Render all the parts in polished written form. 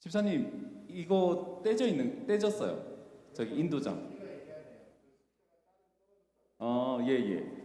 집사님, 이거 떼졌어요. 저기 인도장. 예, 예.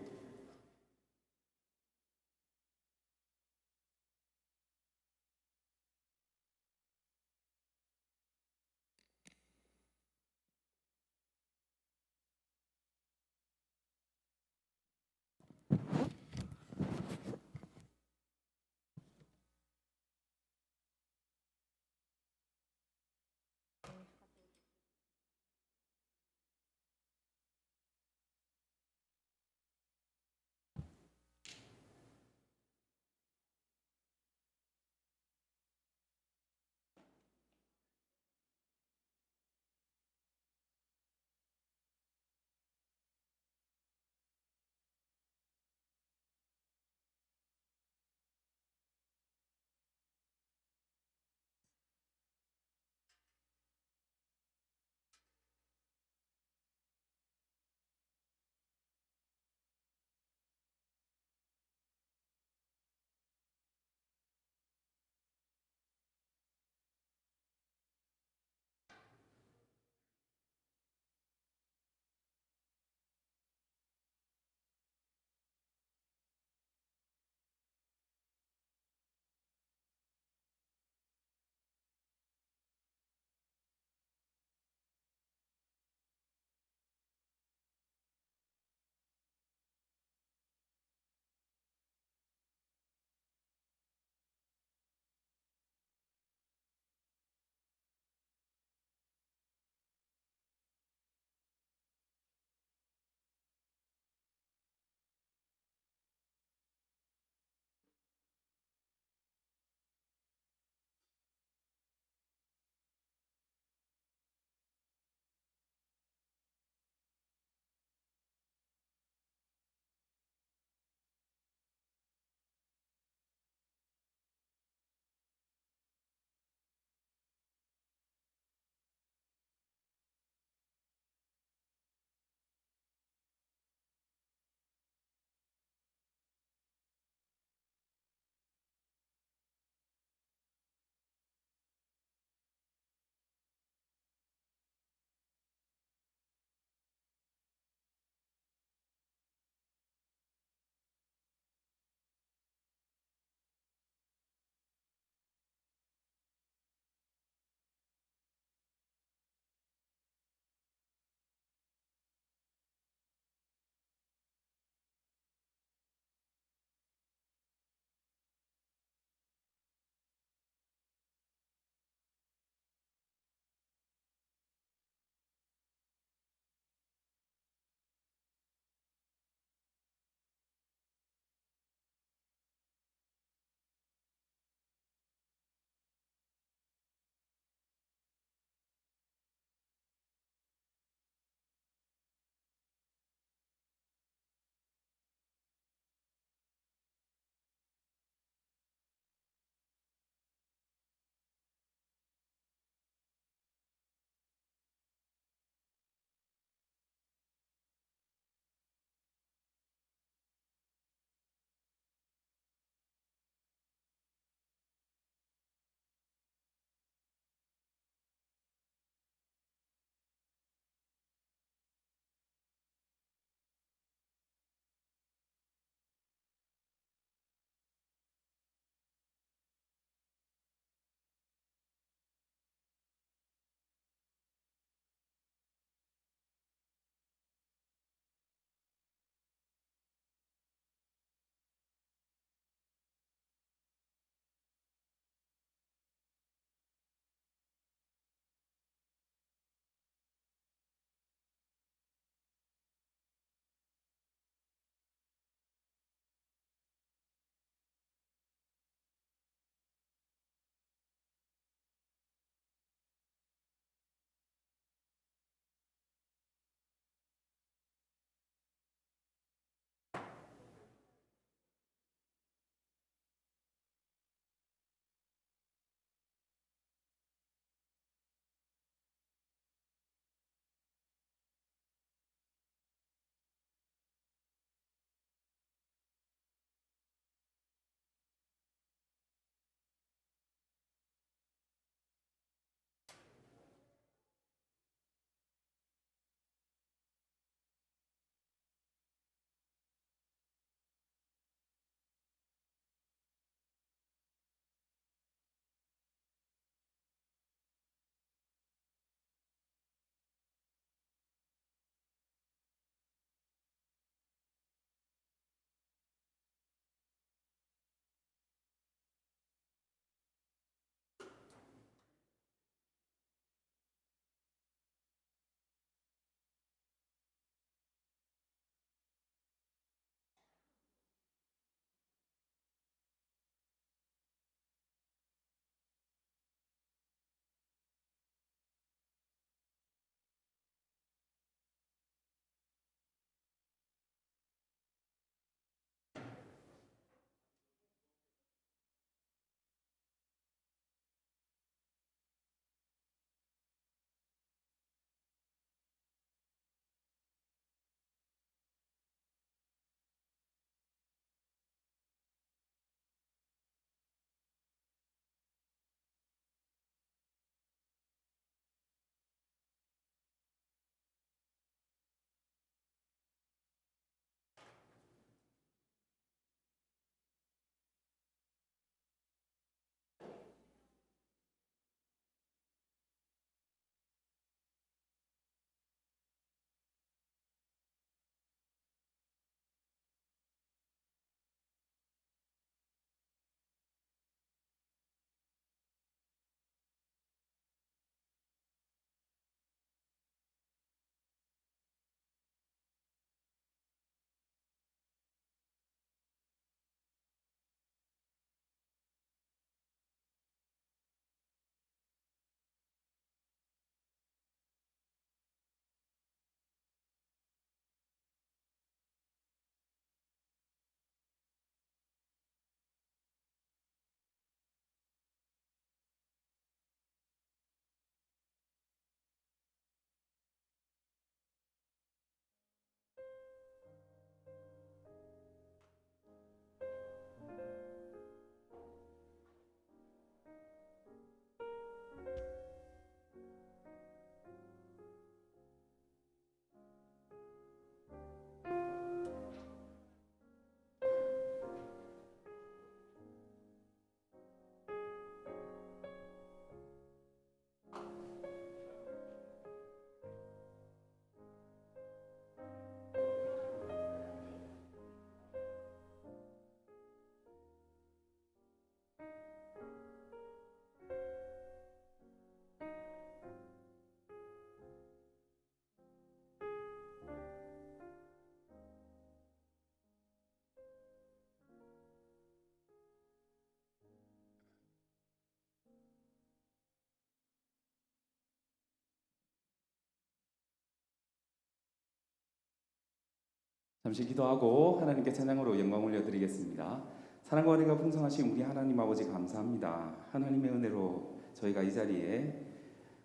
잠시 기도하고 하나님께 찬양으로 영광 올려드리겠습니다. 사랑과 은혜가 풍성하신 우리 하나님 아버지 감사합니다. 하나님의 은혜로 저희가 이 자리에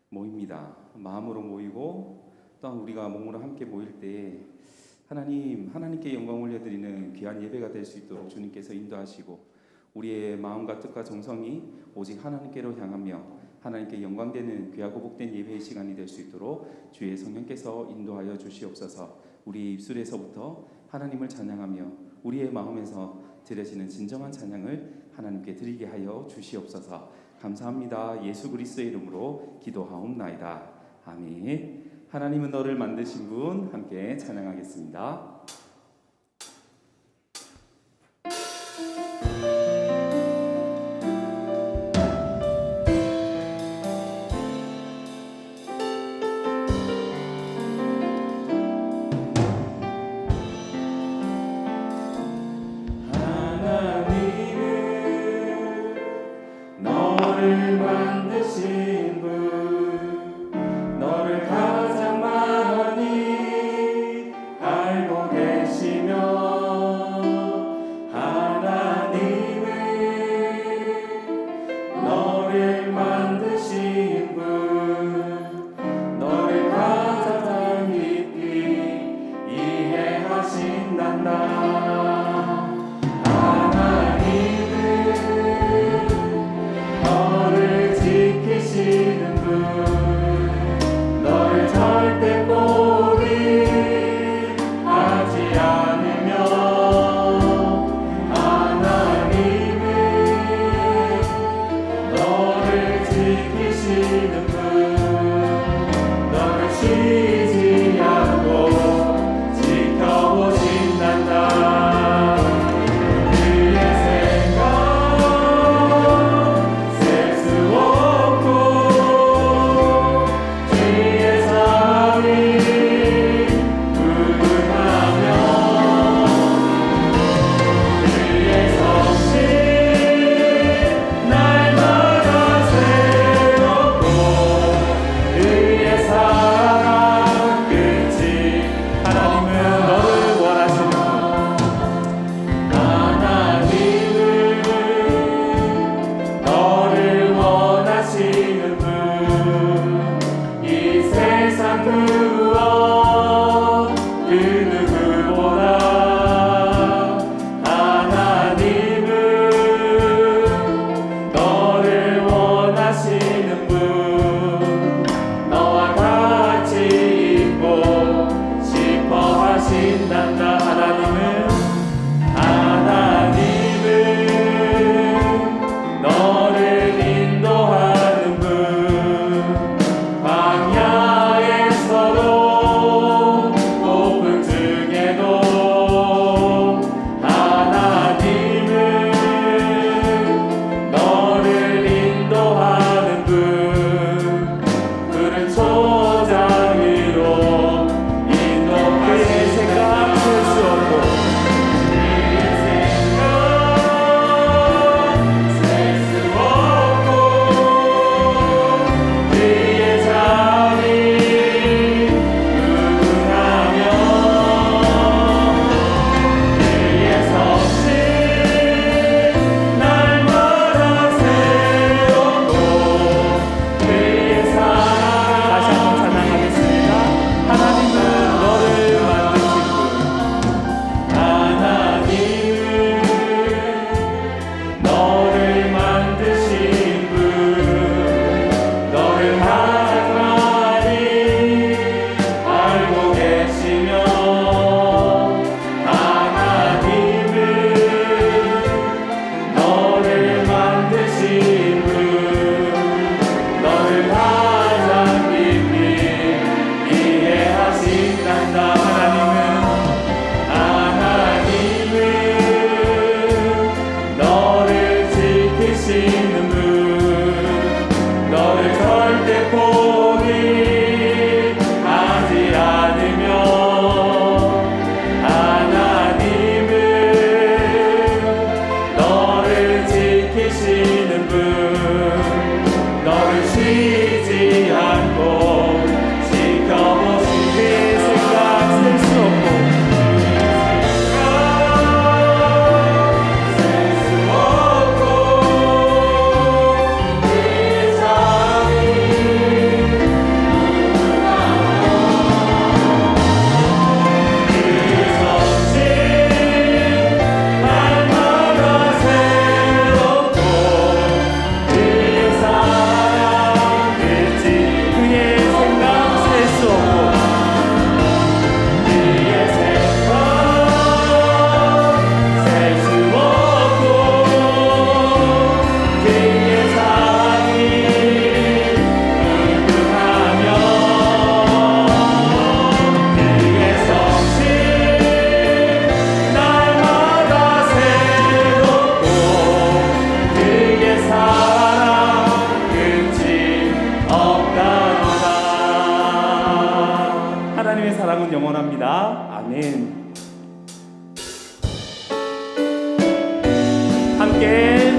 모입니다. 마음으로 모이고 또한 우리가 몸으로 함께 모일 때 하나님께 영광 올려드리는 귀한 예배가 될 수 있도록 주님께서 인도하시고 우리의 마음과 뜻과 정성이 오직 하나님께로 향하며 하나님께 영광되는 귀하고 복된 예배의 시간이 될 수 있도록 주의 성령께서 인도하여 주시옵소서. 우리의 입술에서부터 하나님을 찬양하며 우리의 마음에서 드려지는 진정한 찬양을 하나님께 드리게 하여 주시옵소서. 감사합니다. 예수 그리스도의 이름으로 기도하옵나이다. 아멘. 하나님은 너를 만드신 분 함께 찬양하겠습니다. 너를 만드신 분 너를 가장 많이 알고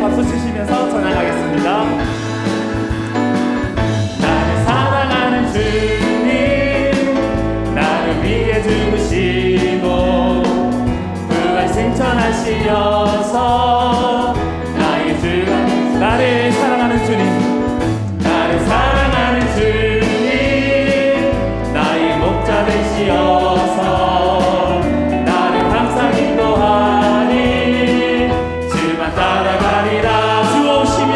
박수 치시면서 전하겠습니다. 나를 사랑하는 주님, 나를 위해 죽으시고 부활 승천하시어서 나의 주가, 나를 사랑하는 주님, 나를 사랑하는 주님, 나의 목자 되시어서 나를 항상 인도하니 주만 따라가리라. 주 오시며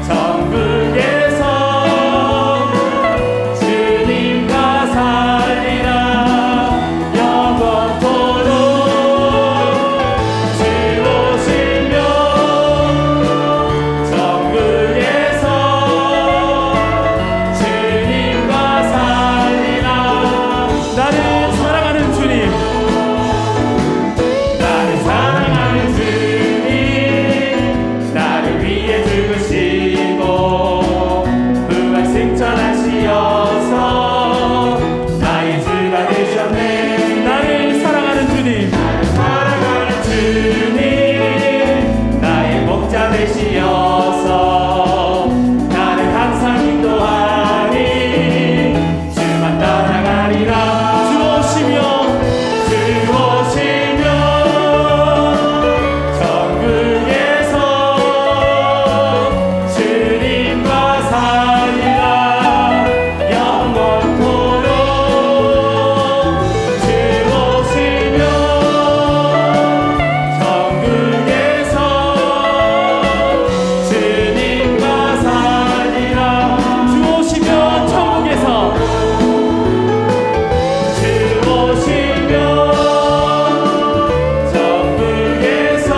천국에서 주님과 살리라. 영원토록 주 오시며 천국에서 주님과 살리라. 나를 사랑하는 주님, 나를 사랑하는 주님, 나를 위해 죽으시고 부활 승천하시어서 나의 주가 되셨네. 나를 사랑하는 주님, 나를 사랑하는 주님, 나의 목자 되시어서 나를 항상 인도하니 주만 따라가리라. 주 오시며 천국에서 주님과 살리라. 영원토록 주 오시며 천국에서 주님과 살리라. 주 오시며 천국에서 주 오시며 천국에서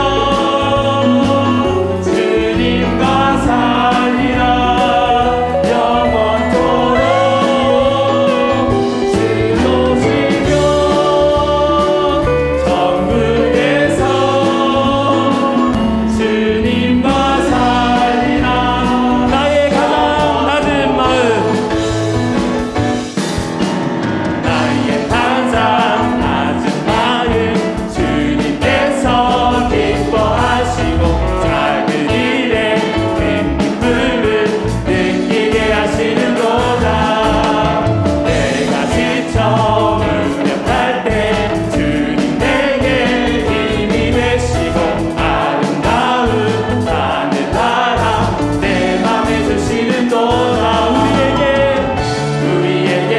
주님과 살리라. 영원토록 주 오시며 천국에서 주님과 살리라. 나의 가장 낮은 마음, 나의 가장 낮은 마음 주님께서 기뻐하시고 작은 일에 큰 기쁨을 느끼게 하시는도다. 내가 지쳐 무력할 때 주님 내게 힘이 되시고 아름다운 하늘나라 내 맘에 주시는도다. 우리에게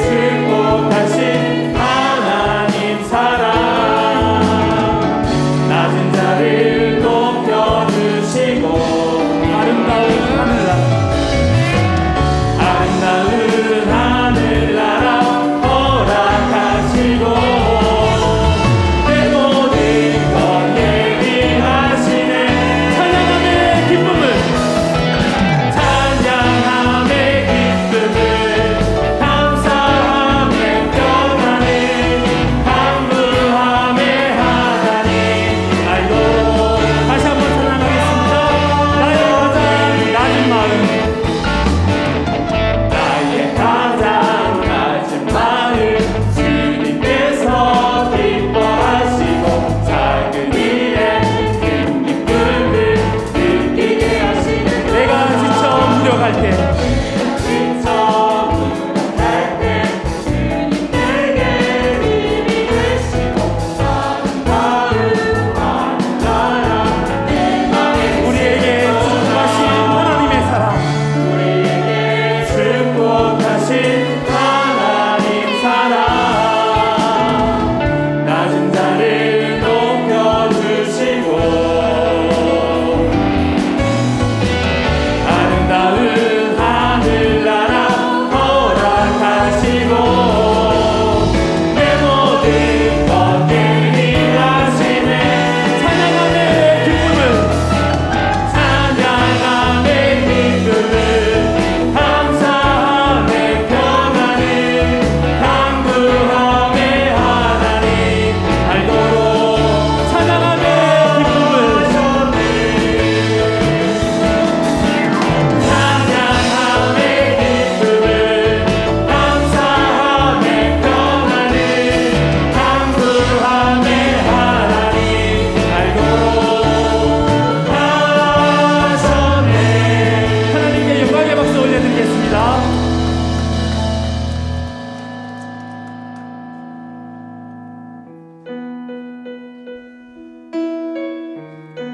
축복하신 하나님 사랑, 낮은 자를 높여주시고 아름다운 하늘나라 허락하시고 내 모든 것 예비하시네. 찬양함의 기쁨을 감사함의 평안을 강구함의 하나님 알고. 다시 한번 찬양하겠습니다. 나의 가장 낮은 마음, 나의 가장 낮은 마음 주님께서 기뻐하시고 작은 일에 큰 기쁨을 느끼게 하시는. 내가 지쳐 무력할 때 주님 내게 힘이 되시고 아름다운 하늘나라 내 맘에 우리에게 축복하신 하나님의 사랑, 우리에게 축복하신 하나님 사랑, 낮은 자를 높여주시고 아름다운 하늘나라 허락하시고 내 모든 것 예비하시네. 찬양함의 기쁨을 감사함의 평안을 강구함의 하나님 알도록. 찬양함의 기쁨을 감사함의 평안을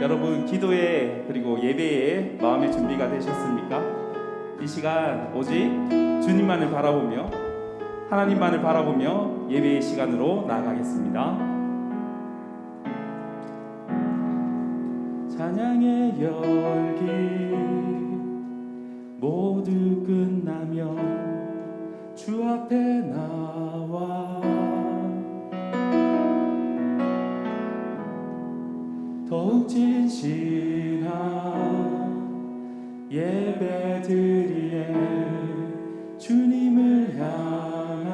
여러분 기도에 그리고 예배에 마음의 준비가 되셨습니까? 이 시간 오직 주님만을 바라보며 하나님만을 바라보며 예배의 시간으로 나아가겠습니다. 찬양의 열기 모두 끝나면 주 앞에 나와 더욱 진실한 예배 드리에 주님을 향한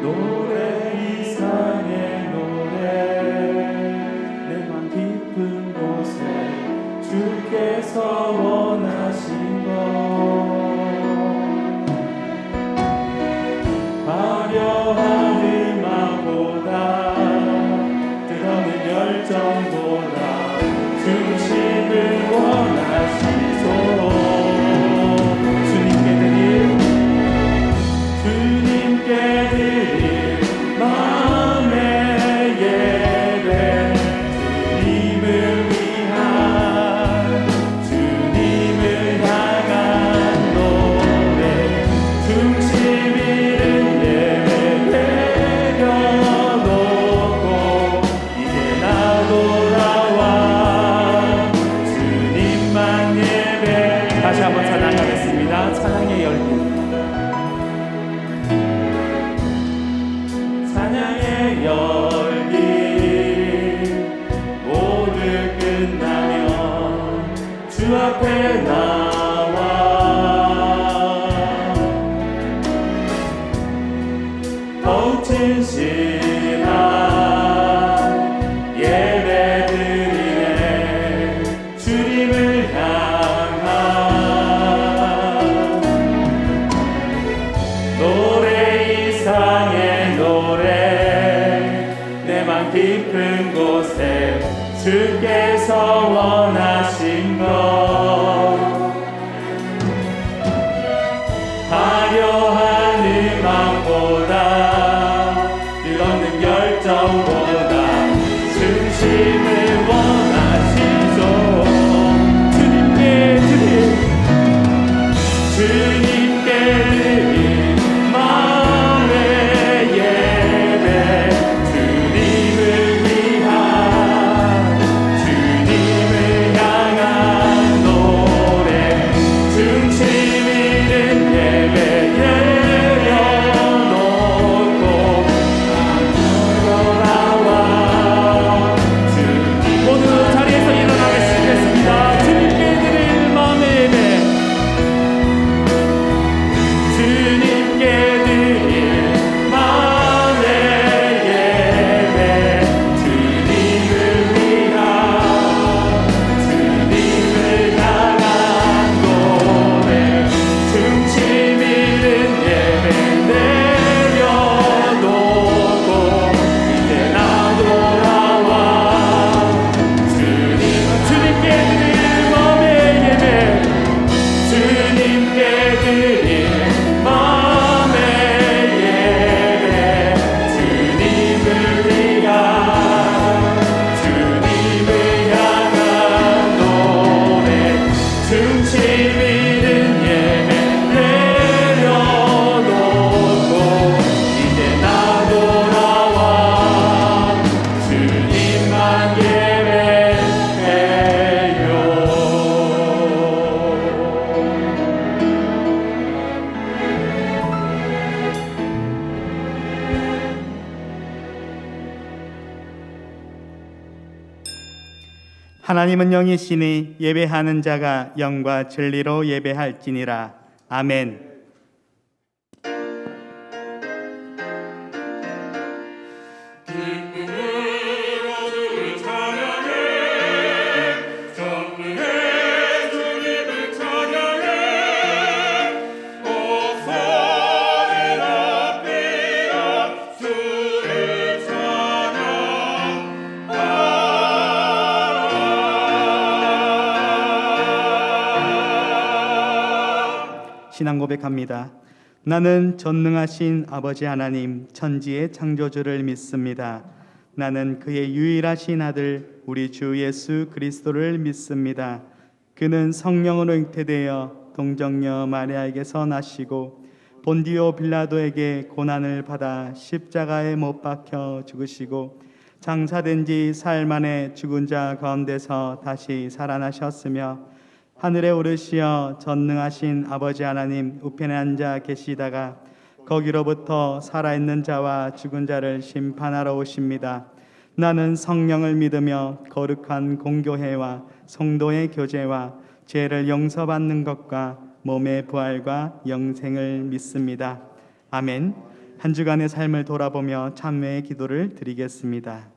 노래 이상의 노래 내 맘 깊은 곳에 주께서 원하신 것 화려한 음악보다 뜨거운 열정보다 중심을 원하시소 주님께 드릴 마음의 예배 주님을 위한 주님을 향한 노래 중심 잃은 예배 내려놓고 이제 나 돌아와 주님만 예배 다시 한번 찬양하겠습니다. 찬양의 열기 찬양의 열기 모두 끝나면 주 앞에 나와 더욱 진실한 예배 드리네 주님을 향한 노래 이상의 노래 내 맘 깊은 곳에 주께서 원하신 것 화려한 음악보다 뜨겁는 열정보다 중심을 원하시소 주님께 드릴 마음의 예배 주님을 위한 주님을 향한 노래 중심 잃은 예배 내려놓고 돌아와 주님 모두 자리에서 일어나겠습니다. 주님께 드릴 마음의 예배 주님께 드릴 마음의 예배 주님을 위한 주님을 향한 노래 중심 잃은 예배 내려놓고 이제 나 돌아와 주님께 드릴 마음의 예배 주님께 드릴 마음의 예배 주님을 위한 주님을 향한 노래 중심 잃은 예배 내려놓고 이제 나 돌아와 주님만 예배해요. 하나님은 영이시니 예배하는 자가 영과 진리로 예배할지니라. 아멘. 기쁨으로 주를 찬양해 전능해 주님을 찬양해 옥선을 앞이라 주를 찬양하라. 신앙 고백합니다. 나는 전능하신 아버지 하나님 천지의 창조주를 믿습니다. 나는 그의 유일하신 아들 우리 주 예수 그리스도를 믿습니다. 그는 성령으로 잉태되어 동정녀 마리아에게서 나시고 본디오 빌라도에게 고난을 받아 십자가에 못 박혀 죽으시고 장사된 지 사흘 만에 죽은 자 가운데서 다시 살아나셨으며 하늘에 오르시어 전능하신 아버지 하나님 우편에 앉아 계시다가 거기로부터 살아있는 자와 죽은 자를 심판하러 오십니다. 나는 성령을 믿으며 거룩한 공교회와 성도의 교제와 죄를 용서받는 것과 몸의 부활과 영생을 믿습니다. 아멘. 한 주간의 삶을 돌아보며 참회의 기도를 드리겠습니다.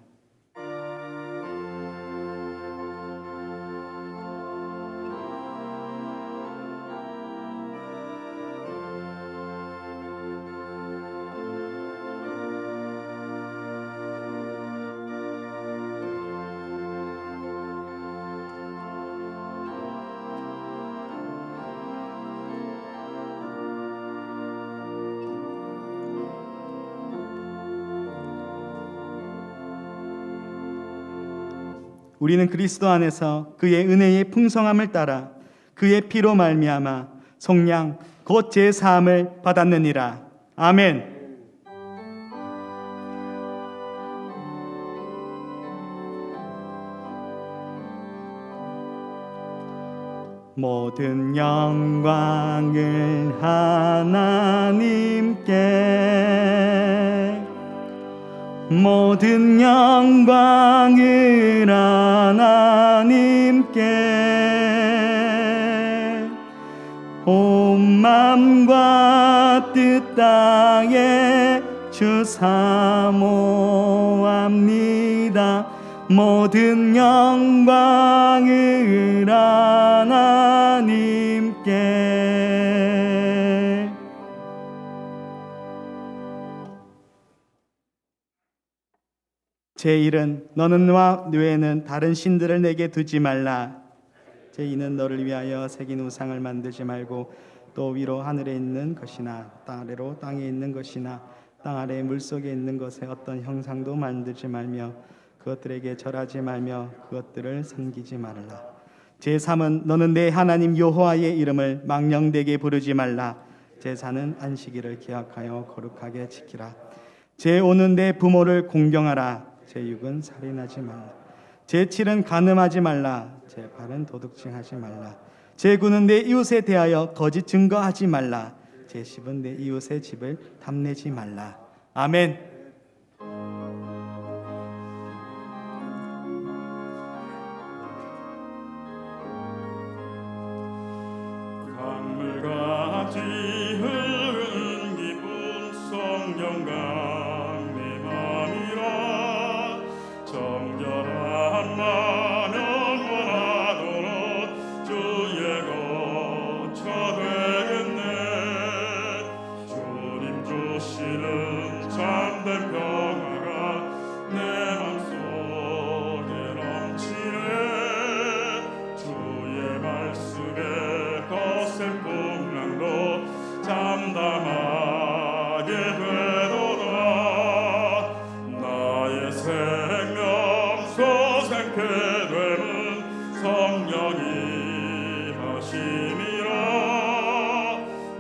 우리는 그리스도 안에서 그의 은혜의 풍성함을 따라 그의 피로 말미암아 속량 곧 제 사함을 받았느니라. 아멘. 모든 영광을 하나님께, 모든 영광을 하나님께, 온 맘과 뜻 다해 주 사모합니다. 모든 영광을 하나님께. 제1은 너는 나 외에는 다른 신들을 내게 두지 말라. 제2는 너를 위하여 새긴 우상을 만들지 말고 또 위로 하늘에 있는 것이나 땅 아래로 땅에 있는 것이나 땅 아래 물속에 있는 것에 어떤 형상도 만들지 말며 그것들에게 절하지 말며 그것들을 섬기지 말라. 제3은 너는 내 하나님 여호와의 이름을 망령되게 부르지 말라. 제4는 안식일을 기억하여 거룩하게 지키라. 제5는 내 부모를 공경하라. 제6은 살인하지 말라. 제7은 간음하지 말라. 제8은 도둑질하지 말라. 제9는 내 이웃에 대하여 거짓 증거하지 말라. 제10은 내 이웃의 집을 탐내지 말라. 아멘. 강물같이 흐르는 기쁜 성령강 내 맘이라 정결한 마면 원하도록 주의 거처 되겠네. 주님 주시는 참된 평화가 내 맘속에 넘치네. 주의 말씀에 거센 풍랑도 잠잠하게 되도다. 나의 생명 소생케 되는 성령이 하심이라.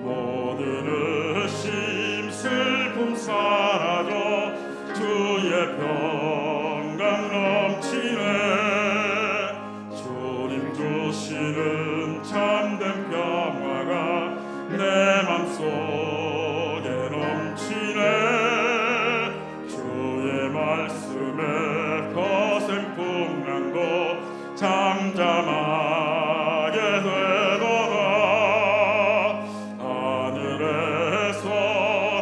모든 의심 슬픔 사라져 주의 평강 넘치네. 주님 주시는 참된 평화가 내 맘속에 넘치네. 주의 말씀에 거센 풍랑도 잠잠하게 되도다. 하늘에서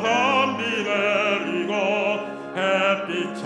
담비 내리고 햇빛 차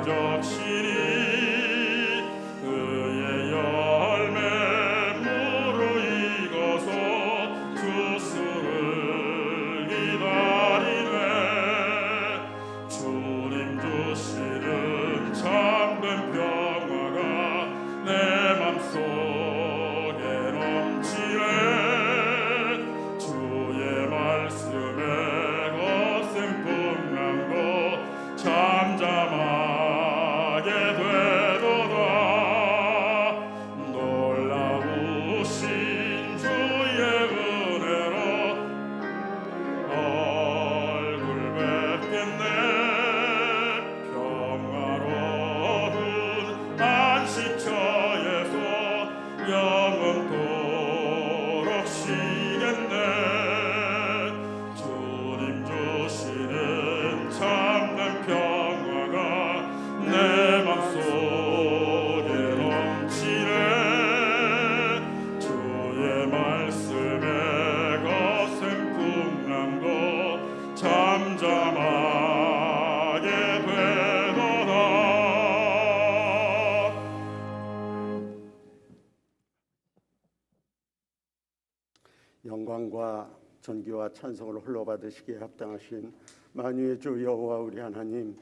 적시니 그의 열매 무르익어서 주수를 기다리네. 주님 주시는 참된 평화가 내 맘속에 넘치네. 주의 말씀에 거센 풍랑도 잠잠하게 되도다. 놀라우신 주의 은혜로 얼굴 뵙겠네. 평화로운 안식처에서 영원토록 쉬겠네. 주님 주시는 참된 평화가 내 맘속에 넘치네. 주의 말씀에 거센 풍랑도 잠잠하게 되도다. 영광과 존귀와 찬송을 홀로 받으시기에 합당하신 만유의 주 여호와 우리 하나님,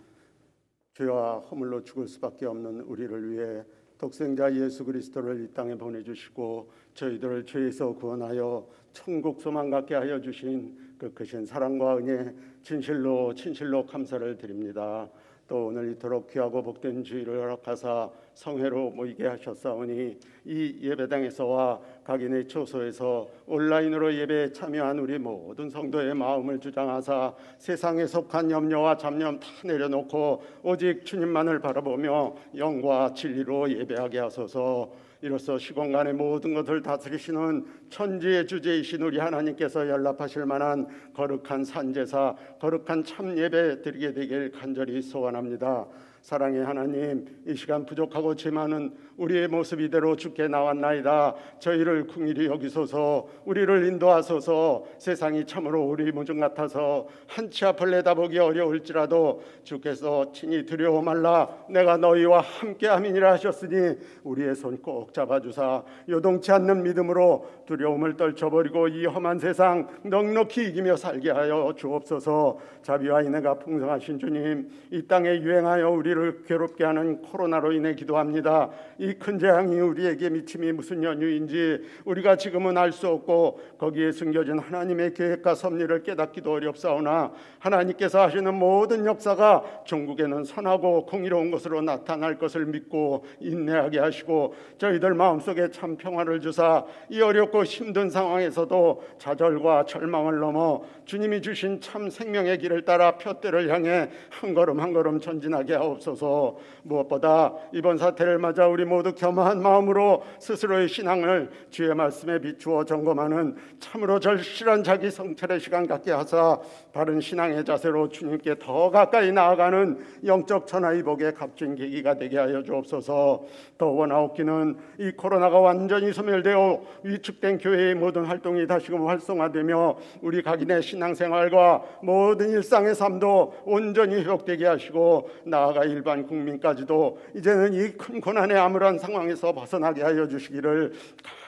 죄와 허물로 죽을 수밖에 없는 우리를 위해 독생자 예수 그리스도를 이 땅에 보내주시고 저희들을 죄에서 구원하여 천국 소망 갖게 하여 주신 그 크신 사랑과 은혜 진실로 감사를 드립니다. 또 오늘 이토록 귀하고 복된 주일을 허락하사 성회로 모이게 하셨사오니 이 예배당에서와 각인의 처소에서 온라인으로 예배에 참여한 우리 모든 성도의 마음을 주장하사 세상에 속한 염려와 잡념 다 내려놓고 오직 주님만을 바라보며 영과 진리로 예배하게 하소서. 이로써 시공간의 모든 것을 다스리시는 천지의 주제이신 우리 하나님께서 연락하실 만한 거룩한 산제사, 거룩한 참 예배 드리게 되길 간절히 소원합니다. 사랑의 하나님, 이 시간 부족하고 죄 많은 우리의 모습 이대로 주께 나왔나이다. 저희를 긍휼히 여기소서. 우리를 인도하소서. 세상이 참으로 우리 무중 같아서 한치 앞을 내다보기 어려울지라도 주께서 친히 두려워 말라 내가 너희와 함께함이니라 하셨으니 우리의 손 꼭 잡아주사 요동치 않는 믿음으로 두려움을 떨쳐버리고 이 험한 세상 넉넉히 이기며 살게 하여 주옵소서. 자비와 인애가 풍성하신 주님, 이 땅에 유행하여 우리를 괴롭게 하는 코로나로 인해 기도합니다. 이 큰 재앙이 우리에게 미침이 무슨 연유인지 우리가 지금은 알 수 없고 거기에 숨겨진 하나님의 계획과 섭리를 깨닫기도 어렵사오나 하나님께서 하시는 모든 역사가 종국에는 선하고 공의로운 것으로 나타날 것을 믿고 인내하게 하시고 저희들 마음속에 참 평화를 주사 이 어렵고 힘든 상황에서도 좌절과 절망을 넘어 주님이 주신 참 생명의 길을 따라 푯대를 향해 한 걸음 한 걸음 전진하게 하옵소서. 무엇보다 이번 사태를 맞아 우리 모두 겸허한 마음으로 스스로의 신앙을 주의 말씀에 비추어 점검하는 참으로 절실한 자기 성찰의 시간 갖게 하사 바른 신앙의 자세로 주님께 더 가까이 나아가는 영적 전화위복의 값진 계기가 되게 하여 주옵소서. 더 원하옵기는 이 코로나가 완전히 소멸되어 위축된 교회의 모든 활동이 다시금 활성화되며 우리 각인의 신앙생활과 모든 일상의 삶도 온전히 회복되게 하시고 나아가 일반 국민까지도 이제는 이 큰 고난의 암울한 상황에서 벗어나게 하여 주시기를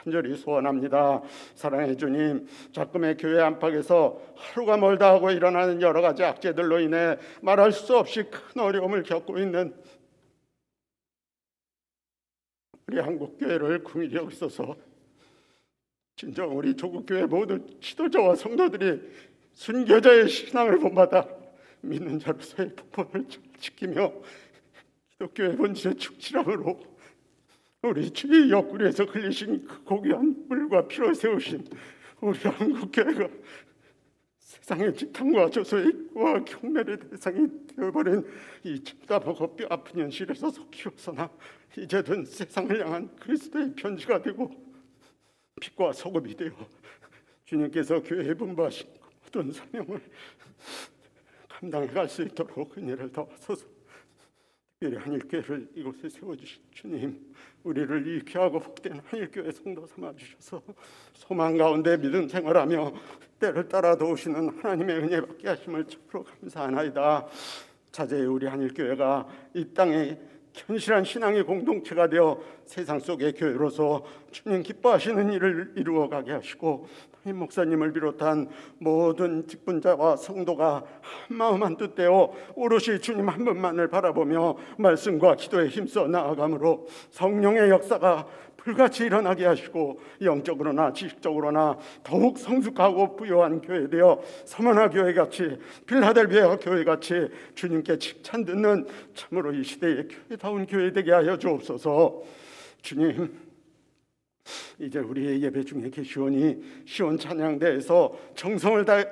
간절히 소원합니다. 사랑의 주님, 작금의 교회 안팎에서 하루가 멀다 하고 일어나는 여러 가지 악재들로 인해 말할 수 없이 큰 어려움을 겪고 있는 우리 한국교회를 긍휼히 여기소서. 진정 우리 조국교회 모든 지도자와 성도들이 순교자의 신앙을 본받아 믿는 자로서의 복권을 지키며 기독교의 본질의 축지함으로 우리 주의 옆구리에서 흘리신 그 고귀한 물과 피로 세우신 우리 한국교회가 세상의 지탄과 조소와 경멸의 대상이 되어버린 이 답답하고 뼈 아픈 현실에서 키워서나 이제는 세상을 향한 그리스도의 편지가 되고 빛과 소금이 되어 주님께서 교회에 분부하신 모든 사명을 감당해 갈 수 있도록 은혜를 더하소서. 특별히 한일교회를 이곳에 세워주신 주님, 우리를 이 귀하고 복된 한일교회 성도 삼아주셔서 소망 가운데 믿음 생활하며 때를 따라 도우시는 하나님의 은혜 받게 하심을 참으로 감사하나이다. 자제의 우리 한일교회가 이 땅에 현실한 신앙의 공동체가 되어 세상 속의 교회로서 주님 기뻐하시는 일을 이루어가게 하시고, 이 목사님을 비롯한 모든 직분자와 성도가 한마음 한뜻되어 오롯이 주님 한 분만을 바라보며 말씀과 기도에 힘써 나아감으로 성령의 역사가 불같이 일어나게 하시고, 영적으로나 지식적으로나 더욱 성숙하고 부요한 교회 되어 서머나 교회같이, 필라델비아 교회같이 주님께 칭찬 듣는 참으로 이 시대의 교회다운 교회 되게 하여 주옵소서. 주님, 이제 우리의 예배 중에 계시오니 시온 찬양대에서 정성을 다해,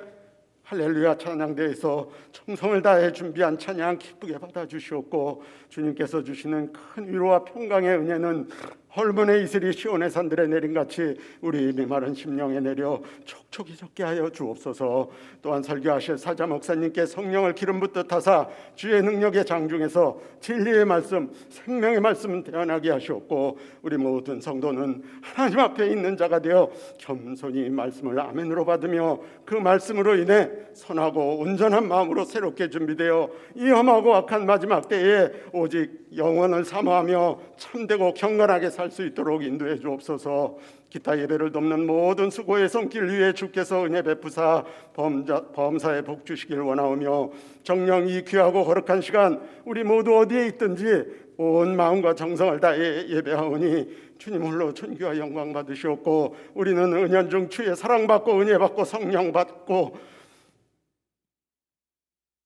할렐루야 찬양대에서 정성을 다해 준비한 찬양 기쁘게 받아주시옵고, 주님께서 주시는 큰 위로와 평강의 은혜는 헐문의 이슬이 시온의 산들에 내린같이 우리 메마른 심령에 내려 촉촉이 젖게 하여 주옵소서. 또한 설교하실 사자 목사님께 성령을 기름 붓듯 하사 주의 능력의 장중에서 진리의 말씀, 생명의 말씀 대언하게 하시옵고, 우리 모든 성도는 하나님 앞에 있는 자가 되어 겸손히 말씀을 아멘으로 받으며 그 말씀으로 인해 선하고 온전한 마음으로 새롭게 준비되어 이 험하고 악한 마지막 때에 오직 영원을 사모하며 참되고 경건하게 살 수 있도록 인도해 주옵소서. 기타 예배를 돕는 모든 수고의 손길 위에 주께서 은혜 베푸사 범사에 복 주시길 원하오며, 정녕 이 귀하고 거룩한 시간 우리 모두 어디에 있든지 온 마음과 정성을 다해 예배하오니 주님 홀로 존귀와 영광 받으시옵고, 우리는 은연중 주의 사랑받고 은혜받고 성령받고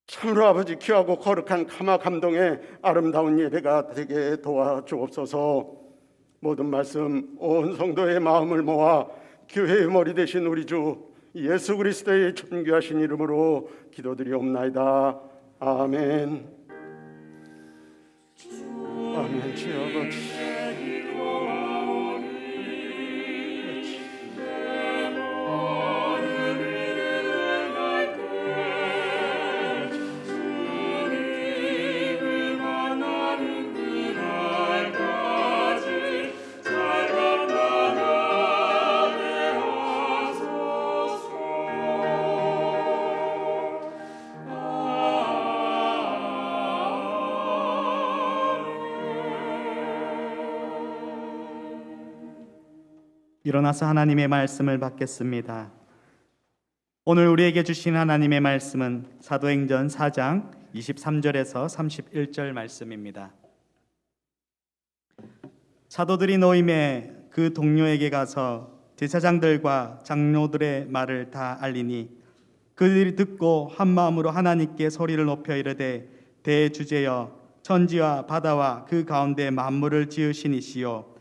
참으로 아버지 귀하고 거룩한 감화 감동의 아름다운 예배가 되게 도와주옵소서. 모든 말씀 온 성도의 마음을 모아 교회의 머리 되신 우리 주 예수 그리스도의 존귀하신 이름으로 기도드리옵나이다. 아멘. 아멘. 주여 아버지, 일어나서 하나님의 말씀을 받겠습니다. 오늘 우리에게 주신 하나님의 말씀은 사도행전 4장 23절에서 31절 말씀입니다. 사도들이 노임에 그 동료에게 가서 제사장들과 장로들의 말을 다 알리니, 그들이 듣고 한 마음으로 하나님께 소리를 높여 이르되, 대주제여 천지와 바다와 그 가운데 만물을 지으신 이시요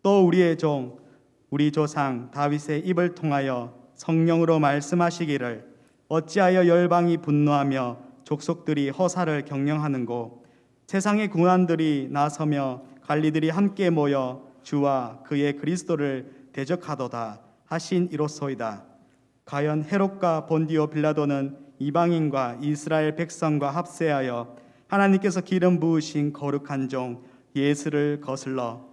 또 우리의 종 우리 조상 다윗의 입을 통하여 성령으로 말씀하시기를, 어찌하여 열방이 분노하며 족속들이 허사를 경영하는고, 세상의 군왕들이 나서며 관리들이 함께 모여 주와 그의 그리스도를 대적하도다 하신 이로소이다. 과연 헤롯과 본디오 빌라도는 이방인과 이스라엘 백성과 합세하여 하나님께서 기름 부으신 거룩한 종 예수를 거슬러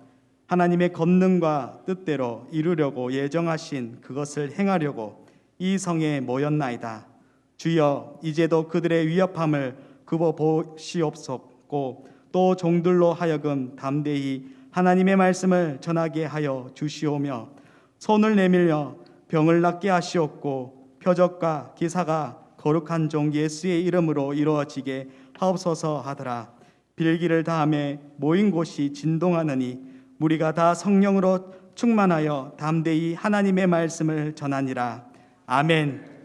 하나님의 권능과 뜻대로 이루려고 예정하신 그것을 행하려고 이 성에 모였나이다. 주여, 이제도 그들의 위협함을 굽어 보시옵소서. 또 종들로 하여금 담대히 하나님의 말씀을 전하게 하여 주시오며, 손을 내밀려 병을 낫게 하시옵고, 표적과 기사가 거룩한 종 예수의 이름으로 이루어지게 하옵소서 하더라. 빌기를 다음에 모인 곳이 진동하느니 우리가 다 성령으로 충만하여 담대히 하나님의 말씀을 전하니라. 아멘.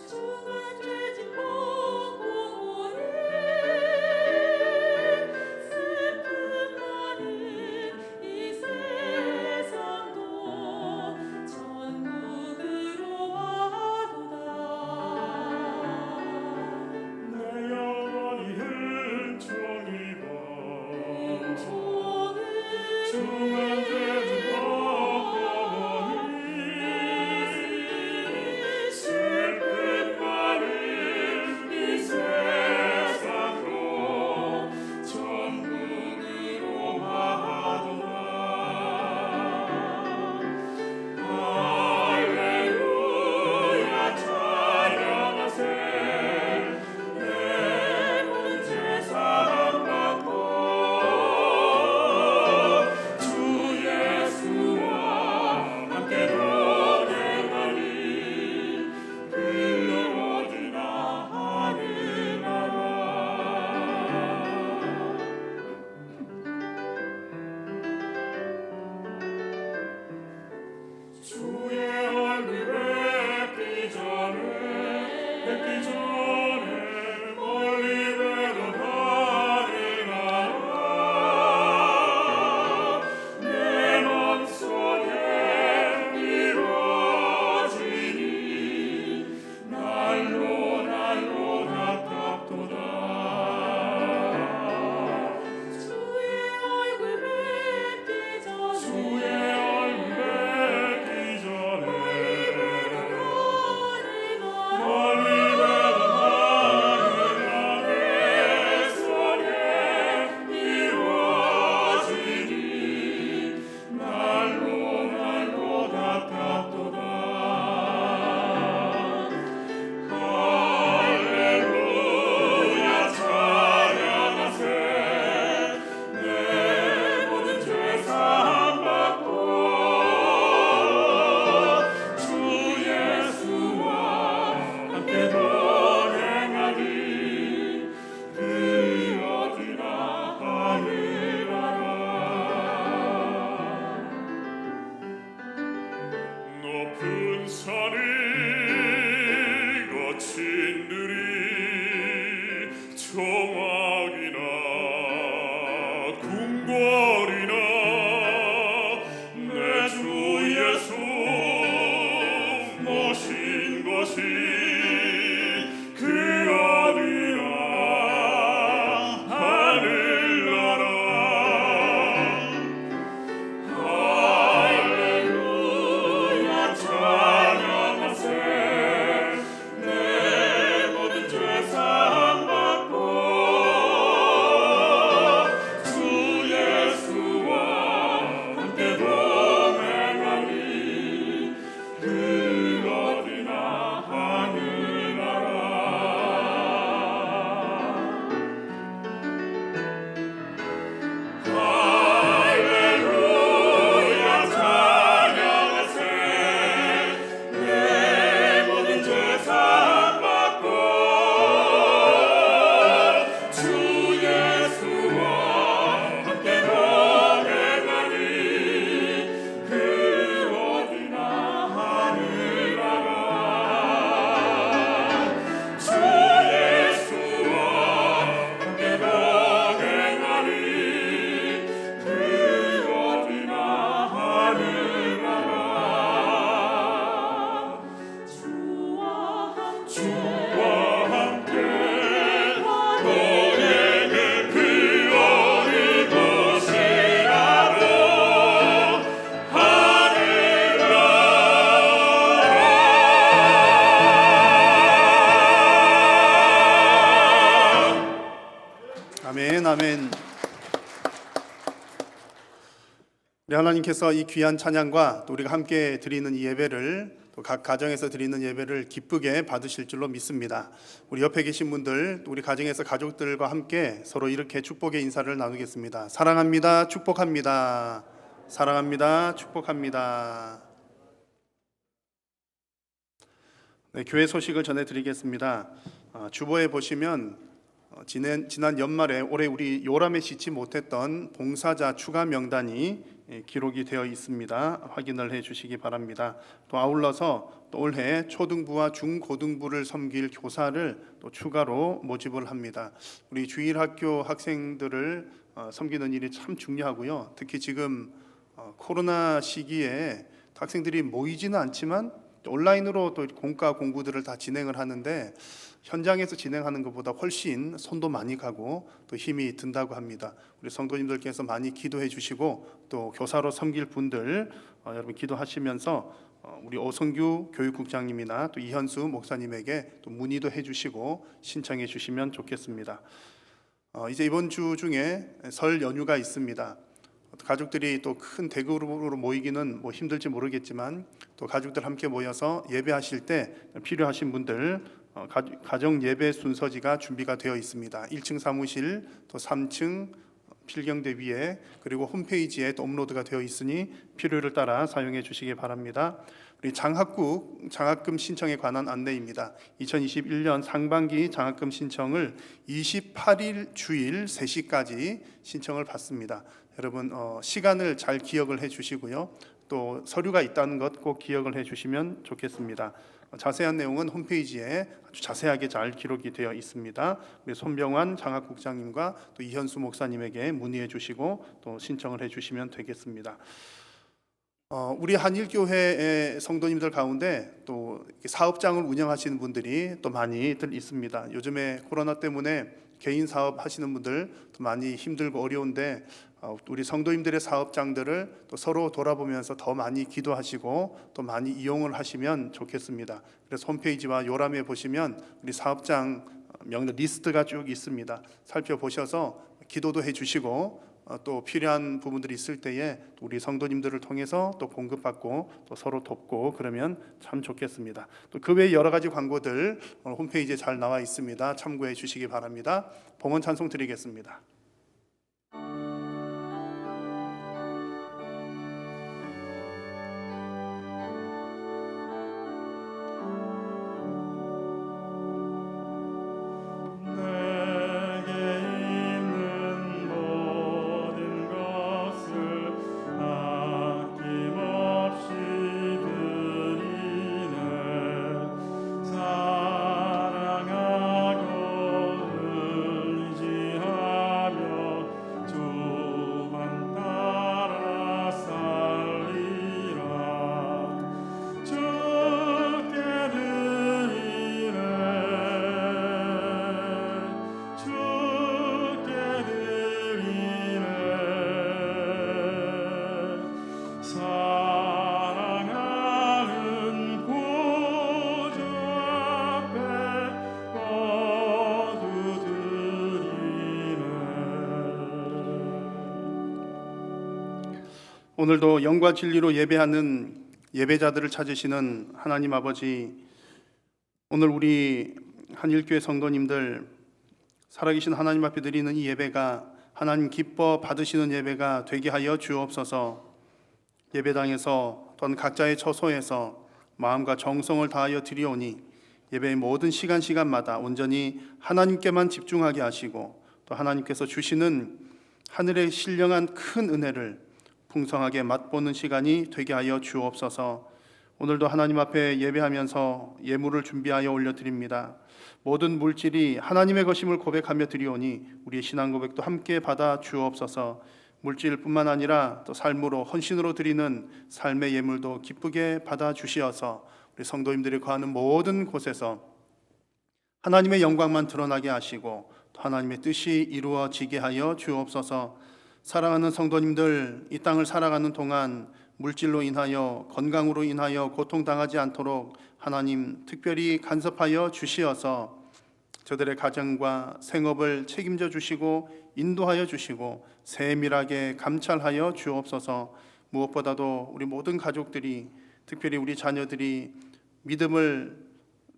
주만 죄진 보고를 큰 산이 거친 들이 정악이나 궁궐이나 내 주 예수 모신 것이 그 어디나 하늘나라 할렐루야 찬양하세 내 모든 죄 사함받고 주 예수와 함께 동행하니 그 어디나 하늘나라 할렐루야 찬양하세 내 모든 죄 사함받고 주 예수와 함께 동행하니 그 어디나 하늘나라 주 예수와 함께 동행하니 그 어디나 하늘나라 주와 함께 너에게 그 어디 곳이라도 하늘나라 아멘, 아멘. 우리 하나님께서 이 귀한 찬양과 또 우리가 함께 드리는 이 예배를 또 각 가정에서 드리는 예배를 기쁘게 받으실 줄로 믿습니다. 우리 옆에 계신 분들, 또 우리 가정에서 가족들과 함께 서로 이렇게 축복의 인사를 나누겠습니다. 사랑합니다. 축복합니다. 사랑합니다. 축복합니다. 네, 교회 소식을 전해드리겠습니다. 주보에 보시면 지난 연말에 올해 우리 요람에 싣지 못했던 봉사자 추가 명단이 기록이 되어 있습니다. 확인을 해 주시기 바랍니다. 또 아울러서 또 올해 초등부와 중고등부를 섬길 교사를 또 추가로 모집을 합니다. 우리 주일학교 학생들을 섬기는 일이 참 중요하고요. 특히 지금 코로나 시기에 학생들이 모이지는 않지만 온라인으로 또 공과 공부들을 다 진행을 하는데 현장에서 진행하는 것보다 훨씬 손도 많이 가고 또 힘이 든다고 합니다. 우리 성도님들께서 많이 기도해 주시고 또 교사로 섬길 분들 여러분 기도하시면서 우리 오성규 교육국장님이나 또 이현수 목사님에게 또 문의도 해주시고 신청해 주시면 좋겠습니다. 이제 이번 주 중에 설 연휴가 있습니다. 가족들이 또 큰 대그룹으로 모이기는 뭐 힘들지 모르겠지만 또 가족들 함께 모여서 예배하실 때 필요하신 분들 가정 예배 순서지가 준비가 되어 있습니다. 1층 사무실, 또 3층 필경대 위에 그리고 홈페이지에 또 업로드가 되어 있으니 필요를 따라 사용해 주시기 바랍니다. 우리 장학금 신청에 관한 안내입니다. 2021년 상반기 장학금 신청을 28일 주일 3시까지 신청을 받습니다. 여러분 시간을 잘 기억을 해 주시고요. 또 서류가 있다는 것 꼭 기억을 해 주시면 좋겠습니다. 자세한 내용은 홈페이지에 아주 자세하게 잘 기록이 되어 있습니다. 우리 손병환 장학국장님과 또 이현수 목사님에게 문의해 주시고 또 신청을 해 주시면 되겠습니다. 우리 한일교회의 성도님들 가운데 또 사업장을 운영하시는 분들이 또 많이들 있습니다. 요즘에 코로나 때문에 개인 사업 하시는 분들 많이 힘들고 어려운데 우리 성도님들의 사업장들을 또 서로 돌아보면서 더 많이 기도하시고 또 많이 이용을 하시면 좋겠습니다. 그래서 홈페이지와 요람에 보시면 우리 사업장 명단 리스트가 쭉 있습니다. 살펴보셔서 기도도 해주시고 또 필요한 부분들이 있을 때에 우리 성도님들을 통해서 또 공급받고 또 서로 돕고 그러면 참 좋겠습니다. 또 그 외에 여러 가지 광고들 홈페이지에 잘 나와 있습니다. 참고해 주시기 바랍니다. 봉헌 찬송 드리겠습니다. 아낌없이 드리 오늘도 영과 진리로 예배하는 예배자들을 찾으시는 하나님 아버지, 오늘 우리 한일교회 성도님들 살아계신 하나님 앞에 드리는 이 예배가 하나님 기뻐 받으시는 예배가 되게 하여 주옵소서. 예배당에서 또한 각자의 처소에서 마음과 정성을 다하여 드리오니 예배의 모든 시간마다 온전히 하나님께만 집중하게 하시고 또 하나님께서 주시는 하늘의 신령한 큰 은혜를 풍성하게 맛보는 시간이 되게 하여 주옵소서. 오늘도 하나님 앞에 예배하면서 예물을 준비하여 올려드립니다. 모든 물질이 하나님의 것임을 고백하며 드리오니 우리의 신앙 고백도 함께 받아 주옵소서. 물질뿐만 아니라 또 삶으로 헌신으로 드리는 삶의 예물도 기쁘게 받아 주시어서 우리 성도님들이 거하는 모든 곳에서 하나님의 영광만 드러나게 하시고 또 하나님의 뜻이 이루어지게 하여 주옵소서. 사랑하는 성도님들, 이 땅을 살아가는 동안 물질로 인하여 건강으로 인하여 고통당하지 않도록 하나님 특별히 간섭하여 주시어서 저들의 가정과 생업을 책임져 주시고 인도하여 주시고 세밀하게 감찰하여 주옵소서. 무엇보다도 우리 모든 가족들이, 특별히 우리 자녀들이 믿음을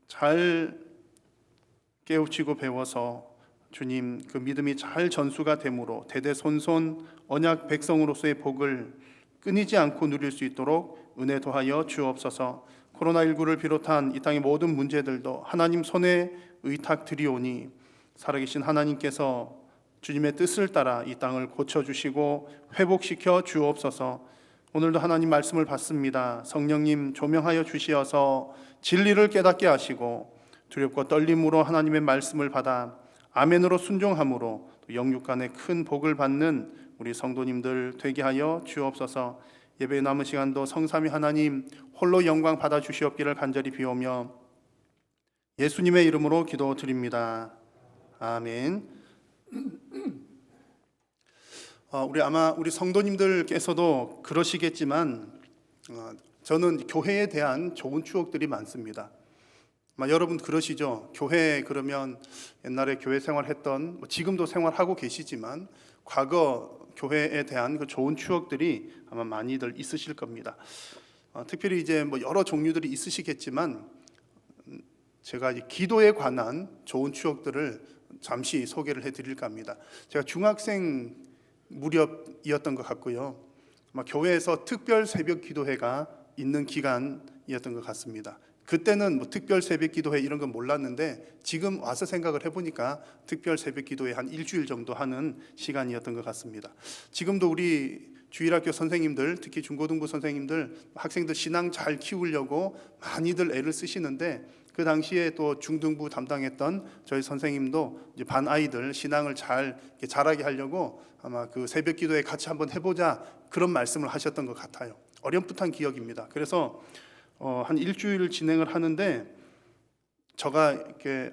잘 깨우치고 배워서 주님 그 믿음이 잘 전수가 되므로 대대손손 언약 백성으로서의 복을 끊이지 않고 누릴 수 있도록 은혜 더하여 주옵소서. 코로나19를 비롯한 이 땅의 모든 문제들도 하나님 손에 의탁드리오니 살아계신 하나님께서 주님의 뜻을 따라 이 땅을 고쳐주시고 회복시켜 주옵소서. 오늘도 하나님 말씀을 받습니다. 성령님 조명하여 주시어서 진리를 깨닫게 하시고 두렵고 떨림으로 하나님의 말씀을 받아 아멘으로 순종함으로 영육 간의 큰 복을 받는 우리 성도님들 되게 하여 주옵소서. 예배의 남은 시간도 성삼위 하나님 홀로 영광 받아 주시옵기를 간절히 비오며 예수님의 이름으로 기도드립니다. 아멘. 우리 성도님들께서도 그러시겠지만 저는 교회에 대한 좋은 추억들이 많습니다. 여러분 그러시죠? 교회 그러면 옛날에 교회 생활했던, 지금도 생활하고 계시지만 과거 교회에 대한 그 좋은 추억들이 아마 많이들 있으실 겁니다. 특별히 이제 여러 종류들이 있으시겠지만 제가 기도에 관한 좋은 추억들을 잠시 소개를 해드릴까 합니다. 제가 중학생 무렵이었던 것 같고요. 교회에서 특별 새벽 기도회가 있는 기간이었던 것 같습니다. 그때는 특별 새벽 기도회 이런 건 몰랐는데 지금 와서 생각을 해보니까 특별 새벽 기도회 한 일주일 정도 하는 시간이었던 것 같습니다. 지금도 우리 주일학교 선생님들, 특히 중고등부 선생님들, 학생들 신앙 잘 키우려고 많이들 애를 쓰시는데 그 당시에 또 중등부 담당했던 저희 선생님도 이제 반 아이들 신앙을 잘 자라게 하려고 아마 그 새벽 기도회 같이 한번 해보자 그런 말씀을 하셨던 것 같아요. 어렴풋한 기억입니다. 그래서 한 일주일 진행을 하는데 제가 이렇게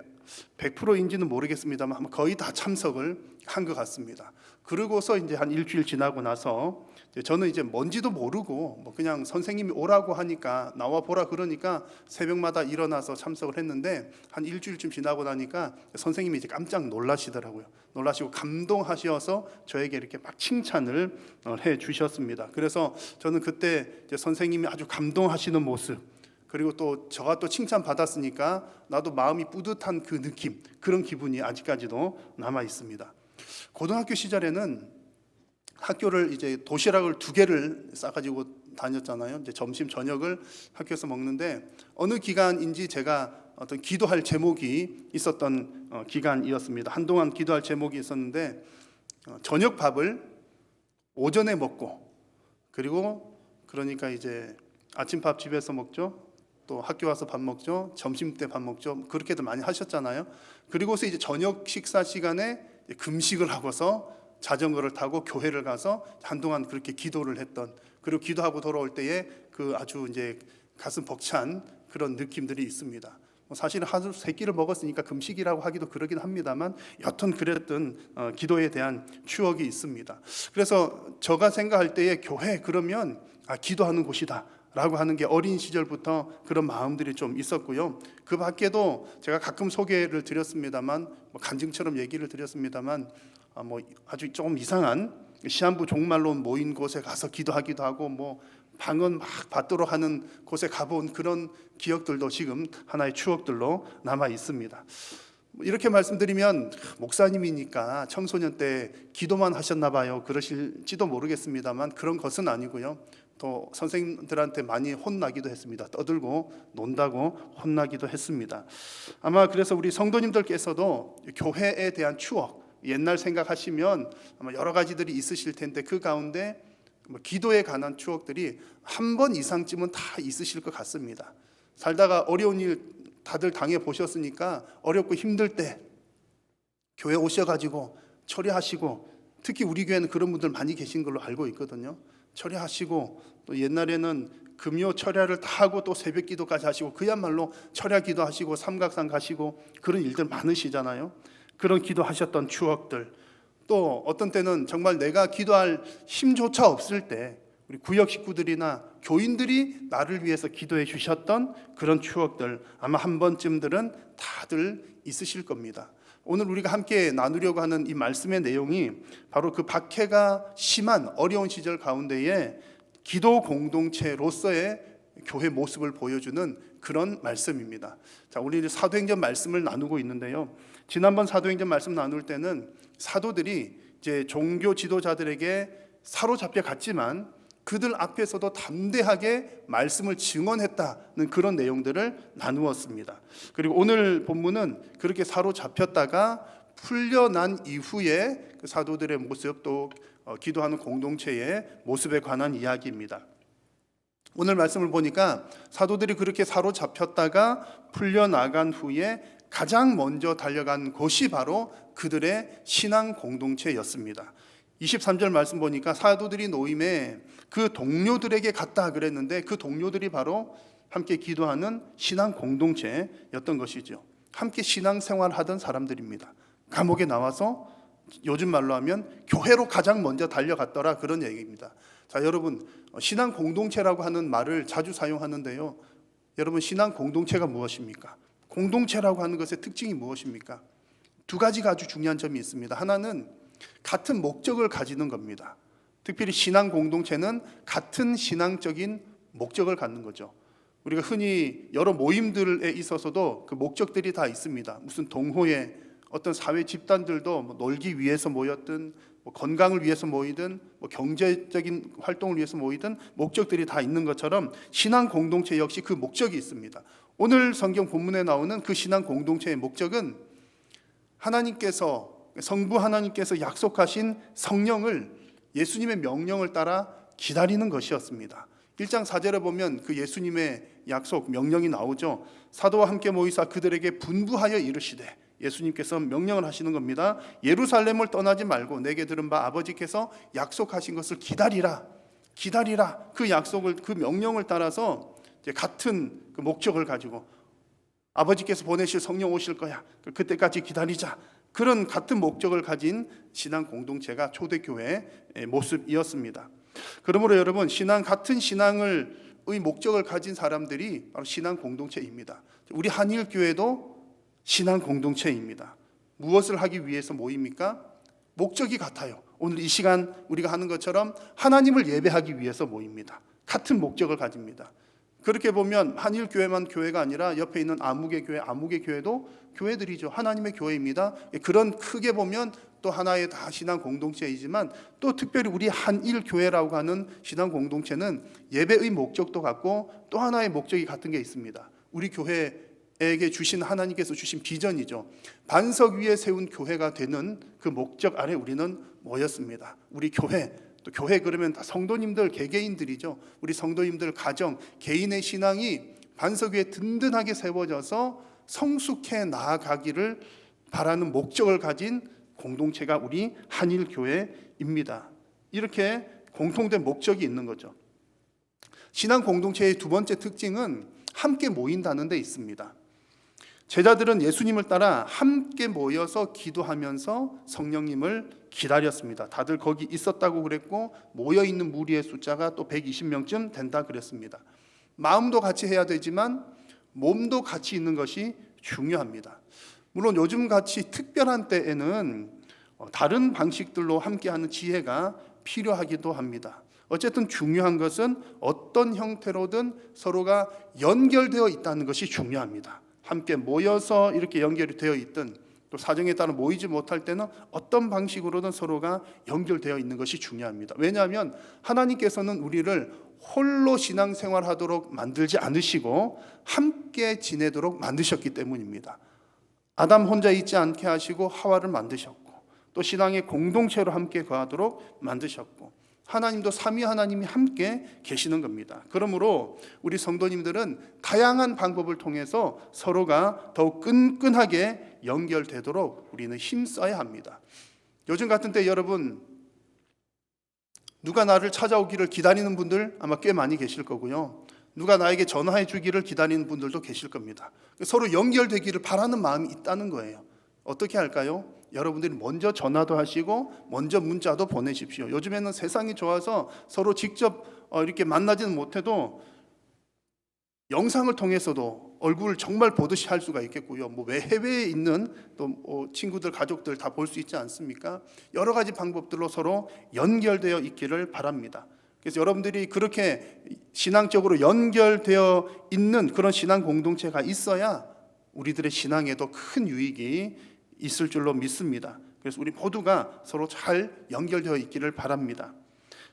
100%인지는 모르겠습니다만 아마 거의 다 참석을 한 것 같습니다. 그러고서 이제 한 일주일 지나고 나서 저는 이제 뭔지도 모르고 그냥 선생님이 오라고 하니까 나와 보라 그러니까 새벽마다 일어나서 참석을 했는데 한 일주일쯤 지나고 나니까 선생님이 이제 깜짝 놀라시더라고요. 놀라시고 감동하셔서 저에게 이렇게 막 칭찬을 해 주셨습니다. 그래서 저는 그때 이제 선생님이 아주 감동하시는 모습, 그리고 또 제가 또 칭찬 받았으니까 나도 마음이 뿌듯한 그 느낌, 그런 기분이 아직까지도 남아 있습니다. 고등학교 시절에는 학교를 이제 도시락을 2개를 싸가지고 다녔잖아요. 이제 점심 저녁을 학교에서 먹는데 어느 기간인지 제가 어떤 기도할 제목이 있었던 기간이었습니다. 한동안 기도할 제목이 있었는데 저녁 밥을 오전에 먹고, 그리고 그러니까 이제 아침밥 집에서 먹죠. 또 학교 와서 밥 먹죠. 점심 때 밥 먹죠. 그렇게들 많이 하셨잖아요. 그리고서 이제 저녁 식사 시간에 금식을 하고서 자전거를 타고 교회를 가서 한동안 그렇게 기도를 했던, 그리고 기도하고 돌아올 때에 그 아주 이제 가슴 벅찬 그런 느낌들이 있습니다. 사실은 하루 3끼를 먹었으니까 금식이라고 하기도 그러긴 합니다만 여튼 그랬던 기도에 대한 추억이 있습니다. 그래서 제가 생각할 때에 교회 그러면 기도하는 곳이다 라고 하는 게 어린 시절부터 그런 마음들이 좀 있었고요. 그 밖에도 제가 가끔 소개를 드렸습니다만 간증처럼 얘기를 드렸습니다만 아주 조금 이상한 시한부 종말론 모인 곳에 가서 기도하기도 하고 뭐 방언 막 받도록 하는 곳에 가본 그런 기억들도 지금 하나의 추억들로 남아 있습니다. 이렇게 말씀드리면 목사님이니까 청소년 때 기도만 하셨나 봐요, 그러실지도 모르겠습니다만 그런 것은 아니고요. 또 선생님들한테 많이 혼나기도 했습니다. 떠들고 논다고 혼나기도 했습니다. 아마 그래서 우리 성도님들께서도 교회에 대한 추억, 옛날 생각하시면 아마 여러 가지들이 있으실 텐데 그 가운데 기도에 관한 추억들이 한 번 이상쯤은 다 있으실 것 같습니다. 살다가 어려운 일 다들 당해 보셨으니까 어렵고 힘들 때 교회 오셔가지고 처리하시고, 특히 우리 교회는 그런 분들 많이 계신 걸로 알고 있거든요. 처리하시고 또 옛날에는 금요 철야를 다 하고 또 새벽 기도까지 하시고 그야말로 철야 기도하시고 삼각산 가시고 그런 일들 많으시잖아요. 그런 기도하셨던 추억들, 또 어떤 때는 정말 내가 기도할 힘조차 없을 때 우리 구역 식구들이나 교인들이 나를 위해서 기도해 주셨던 그런 추억들 아마 한 번쯤들은 다들 있으실 겁니다. 오늘 우리가 함께 나누려고 하는 이 말씀의 내용이 바로 그 박해가 심한 어려운 시절 가운데에 기도 공동체로서의 교회 모습을 보여주는 그런 말씀입니다. 자, 우리 사도행전 말씀을 나누고 있는데요. 지난번 사도행전 말씀 나눌 때는 사도들이 이제 종교 지도자들에게 사로잡혀 갔지만 그들 앞에서도 담대하게 말씀을 증언했다는 그런 내용들을 나누었습니다. 그리고 오늘 본문은 그렇게 사로잡혔다가 풀려난 이후에 그 사도들의 모습, 또 기도하는 공동체의 모습에 관한 이야기입니다. 오늘 말씀을 보니까 사도들이 그렇게 사로잡혔다가 풀려나간 후에 가장 먼저 달려간 곳이 바로 그들의 신앙 공동체였습니다. 23절 말씀 보니까 사도들이 노임에 그 동료들에게 갔다 그랬는데 그 동료들이 바로 함께 기도하는 신앙 공동체였던 것이죠. 함께 신앙생활하던 사람들입니다. 감옥에 나와서 요즘 말로 하면 교회로 가장 먼저 달려갔더라, 그런 얘기입니다. 자, 여러분, 신앙 공동체라고 하는 말을 자주 사용하는데요. 여러분, 신앙 공동체가 무엇입니까? 공동체라고 하는 것의 특징이 무엇입니까? 두 가지가 아주 중요한 점이 있습니다. 하나는 같은 목적을 가지는 겁니다. 특별히 신앙 공동체는 같은 신앙적인 목적을 갖는 거죠. 우리가 흔히 여러 모임들에 있어서도 그 목적들이 다 있습니다. 무슨 동호회, 어떤 사회 집단들도 뭐 놀기 위해서 모였든 뭐 건강을 위해서 모이든 뭐 경제적인 활동을 위해서 모이든 목적들이 다 있는 것처럼 신앙 공동체 역시 그 목적이 있습니다. 오늘 성경 본문에 나오는 그 신앙 공동체의 목적은 하나님께서, 성부 하나님께서 약속하신 성령을 예수님의 명령을 따라 기다리는 것이었습니다. 1장 4절에 보면 그 예수님의 약속, 명령이 나오죠. 사도와 함께 모이사 그들에게 분부하여 이르시되, 예수님께서 명령을 하시는 겁니다. 예루살렘을 떠나지 말고 내게 들은 바 아버지께서 약속하신 것을 기다리라. 기다리라. 그 약속을, 그 명령을 따라서 이제 같은 그 목적을 가지고 아버지께서 보내실 성령 오실 거야. 그때까지 기다리자. 그런 같은 목적을 가진 신앙 공동체가 초대교회의 모습이었습니다. 그러므로 여러분, 같은 신앙의 목적을 가진 사람들이 바로 신앙 공동체입니다. 우리 한일교회도 신앙 공동체입니다. 무엇을 하기 위해서 모입니까? 목적이 같아요. 오늘 이 시간 우리가 하는 것처럼 하나님을 예배하기 위해서 모입니다. 같은 목적을 가집니다. 그렇게 보면 한일교회만 교회가 아니라 옆에 있는 아무개 교회도 교회들이죠. 하나님의 교회입니다. 그런 크게 보면 또 하나의 다 신앙 공동체이지만 또 특별히 우리 한일교회라고 하는 신앙 공동체는 예배의 목적도 같고 또 하나의 목적이 같은 게 있습니다. 우리 교회에게 주신, 하나님께서 주신 비전이죠. 반석 위에 세운 교회가 되는 그 목적 아래 우리는 모였습니다. 우리 교회, 또 교회 그러면 다 성도님들, 개개인들이죠. 우리 성도님들 가정, 개인의 신앙이 반석 위에 든든하게 세워져서 성숙해 나아가기를 바라는 목적을 가진 공동체가 우리 한일교회입니다. 이렇게 공통된 목적이 있는 거죠. 신앙 공동체의 두 번째 특징은 함께 모인다는 데 있습니다. 제자들은 예수님을 따라 함께 모여서 기도하면서 성령님을 기다렸습니다. 다들 거기 있었다고 그랬고 모여있는 무리의 숫자가 또 120명쯤 된다 그랬습니다. 마음도 같이 해야 되지만 몸도 같이 있는 것이 중요합니다. 물론 요즘같이 특별한 때에는 다른 방식들로 함께하는 지혜가 필요하기도 합니다. 어쨌든 중요한 것은 어떤 형태로든 서로가 연결되어 있다는 것이 중요합니다. 함께 모여서 이렇게 연결이 되어 있든 또 사정에 따라 모이지 못할 때는 어떤 방식으로든 서로가 연결되어 있는 것이 중요합니다. 왜냐하면 하나님께서는 우리를 홀로 신앙생활하도록 만들지 않으시고 함께 지내도록 만드셨기 때문입니다. 아담 혼자 있지 않게 하시고 하와를 만드셨고 또 신앙의 공동체로 함께 거하도록 만드셨고 하나님도 삼위 하나님이 함께 계시는 겁니다. 그러므로 우리 성도님들은 다양한 방법을 통해서 서로가 더욱 끈끈하게 연결되도록 우리는 힘써야 합니다. 요즘 같은 때 여러분 누가 나를 찾아오기를 기다리는 분들 아마 꽤 많이 계실 거고요. 누가 나에게 전화해 주기를 기다리는 분들도 계실 겁니다. 서로 연결되기를 바라는 마음이 있다는 거예요. 어떻게 할까요? 여러분들이 먼저 전화도 하시고 먼저 문자도 보내십시오. 요즘에는 세상이 좋아서 서로 직접 이렇게 만나지는 못해도 영상을 통해서도 얼굴을 정말 보듯이 할 수가 있겠고요. 왜 해외에 있는 또 친구들, 가족들 다 볼 수 있지 않습니까? 여러 가지 방법들로 서로 연결되어 있기를 바랍니다. 그래서 여러분들이 그렇게 신앙적으로 연결되어 있는 그런 신앙 공동체가 있어야 우리들의 신앙에도 큰 유익이 있을 줄로 믿습니다. 그래서 우리 모두가 서로 잘 연결되어 있기를 바랍니다.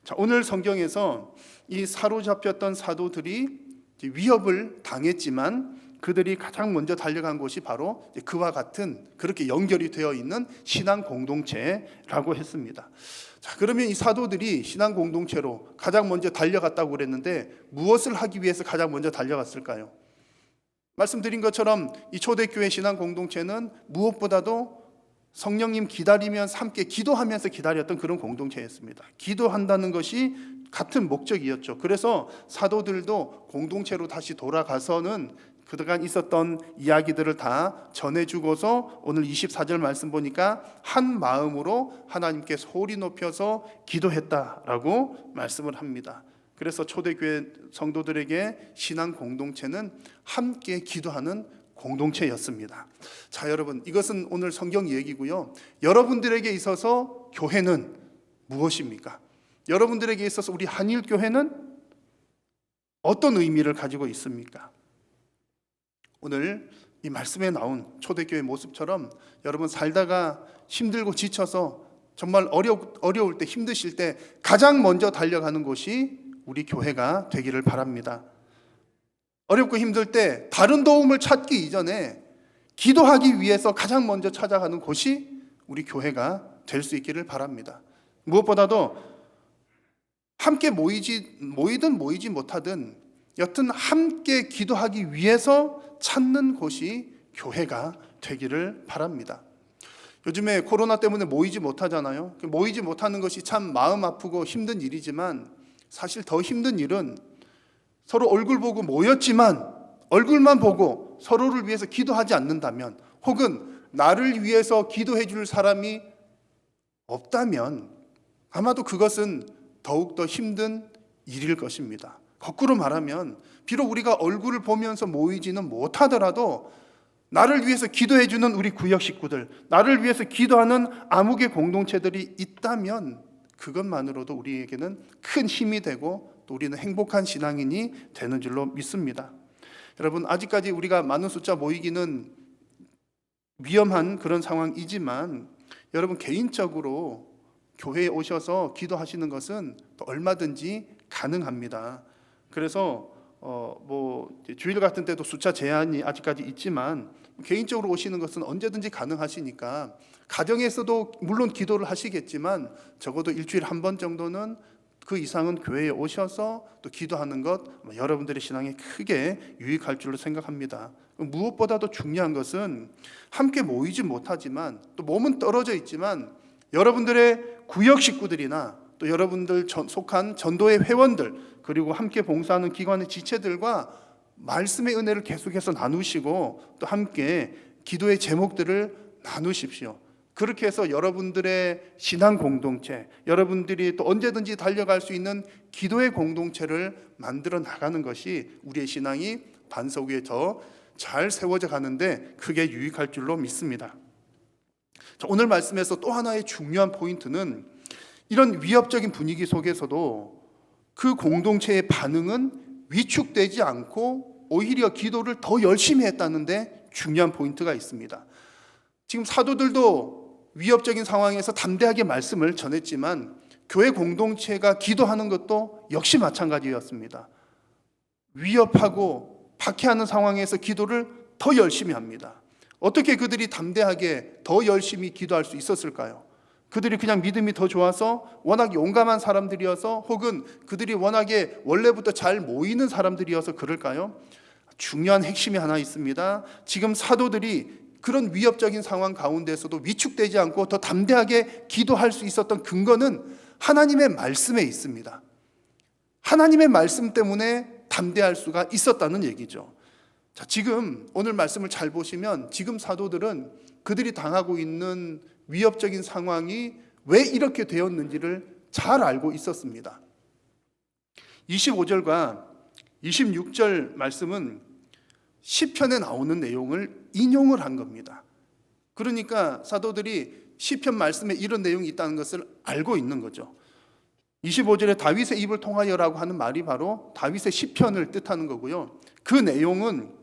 자, 오늘 성경에서 이 사로잡혔던 사도들이 위협을 당했지만 그들이 가장 먼저 달려간 곳이 바로 그와 같은 그렇게 연결이 되어 있는 신앙 공동체라고 했습니다. 자, 그러면 이 사도들이 신앙 공동체로 가장 먼저 달려갔다고 그랬는데 무엇을 하기 위해서 가장 먼저 달려갔을까요? 말씀드린 것처럼 이 초대교회 신앙 공동체는 무엇보다도 성령님 기다리면서 함께 기도하면서 기다렸던 그런 공동체였습니다. 기도한다는 것이 같은 목적이었죠. 그래서 사도들도 공동체로 다시 돌아가서는 그동안 있었던 이야기들을 다 전해주고서 오늘 24절 말씀 보니까 한 마음으로 하나님께 소리 높여서 기도했다라고 말씀을 합니다. 그래서 초대교회 성도들에게 신앙 공동체는 함께 기도하는 공동체였습니다. 자, 여러분, 이것은 오늘 성경 얘기고요. 여러분들에게 있어서 교회는 무엇입니까? 여러분들에게 있어서 우리 한일교회는 어떤 의미를 가지고 있습니까? 오늘 이 말씀에 나온 초대교회 모습처럼 여러분 살다가 힘들고 지쳐서 정말 어려울 때 힘드실 때 가장 먼저 달려가는 곳이 우리 교회가 되기를 바랍니다. 어렵고 힘들 때 다른 도움을 찾기 이전에 기도하기 위해서 가장 먼저 찾아가는 곳이 우리 교회가 될 수 있기를 바랍니다. 무엇보다도 함께 모이든 모이지 못하든 여튼 함께 기도하기 위해서 찾는 곳이 교회가 되기를 바랍니다. 요즘에 코로나 때문에 모이지 못하잖아요. 모이지 못하는 것이 참 마음 아프고 힘든 일이지만 사실 더 힘든 일은 서로 얼굴 보고 모였지만 얼굴만 보고 서로를 위해서 기도하지 않는다면 혹은 나를 위해서 기도해 줄 사람이 없다면 아마도 그것은 더욱더 힘든 일일 것입니다. 거꾸로 말하면 비록 우리가 얼굴을 보면서 모이지는 못하더라도 나를 위해서 기도해 주는 우리 구역 식구들, 나를 위해서 기도하는 암흑의 공동체들이 있다면 그것만으로도 우리에게는 큰 힘이 되고 또 우리는 행복한 신앙인이 되는 줄로 믿습니다. 여러분, 아직까지 우리가 많은 숫자 모이기는 위험한 그런 상황이지만 여러분 개인적으로 교회에 오셔서 기도하시는 것은 또 얼마든지 가능합니다. 그래서 주일 같은 때도 숫자 제한이 아직까지 있지만 개인적으로 오시는 것은 언제든지 가능하시니까 가정에서도 물론 기도를 하시겠지만 적어도 일주일에 한 번 정도는 그 이상은 교회에 오셔서 또 기도하는 것 여러분들의 신앙에 크게 유익할 줄로 생각합니다. 무엇보다도 중요한 것은 함께 모이지 못하지만 또 몸은 떨어져 있지만 여러분들의 구역 식구들이나 또 여러분들 속한 전도의 회원들 그리고 함께 봉사하는 기관의 지체들과 말씀의 은혜를 계속해서 나누시고 또 함께 기도의 제목들을 나누십시오. 그렇게 해서 여러분들의 신앙 공동체, 여러분들이 또 언제든지 달려갈 수 있는 기도의 공동체를 만들어 나가는 것이 우리의 신앙이 반석 위에 더 잘 세워져 가는데 크게 유익할 줄로 믿습니다. 오늘 말씀에서 또 하나의 중요한 포인트는 이런 위협적인 분위기 속에서도 그 공동체의 반응은 위축되지 않고 오히려 기도를 더 열심히 했다는데 중요한 포인트가 있습니다. 지금 사도들도 위협적인 상황에서 담대하게 말씀을 전했지만 교회 공동체가 기도하는 것도 역시 마찬가지였습니다. 위협하고 박해하는 상황에서 기도를 더 열심히 합니다. 어떻게 그들이 담대하게 더 열심히 기도할 수 있었을까요? 그들이 그냥 믿음이 더 좋아서, 워낙 용감한 사람들이어서, 혹은 그들이 워낙에 원래부터 잘 모이는 사람들이어서 그럴까요? 중요한 핵심이 하나 있습니다. 지금 사도들이 그런 위협적인 상황 가운데서도 위축되지 않고 더 담대하게 기도할 수 있었던 근거는 하나님의 말씀에 있습니다. 하나님의 말씀 때문에 담대할 수가 있었다는 얘기죠. 자, 지금 오늘 말씀을 잘 보시면 지금 사도들은 그들이 당하고 있는 위협적인 상황이 왜 이렇게 되었는지를 잘 알고 있었습니다. 25절과 26절 말씀은 시편에 나오는 내용을 인용을 한 겁니다. 그러니까 사도들이 시편 말씀에 이런 내용이 있다는 것을 알고 있는 거죠. 25절에 다윗의 입을 통하여라고 하는 말이 바로 다윗의 시편을 뜻하는 거고요. 그 내용은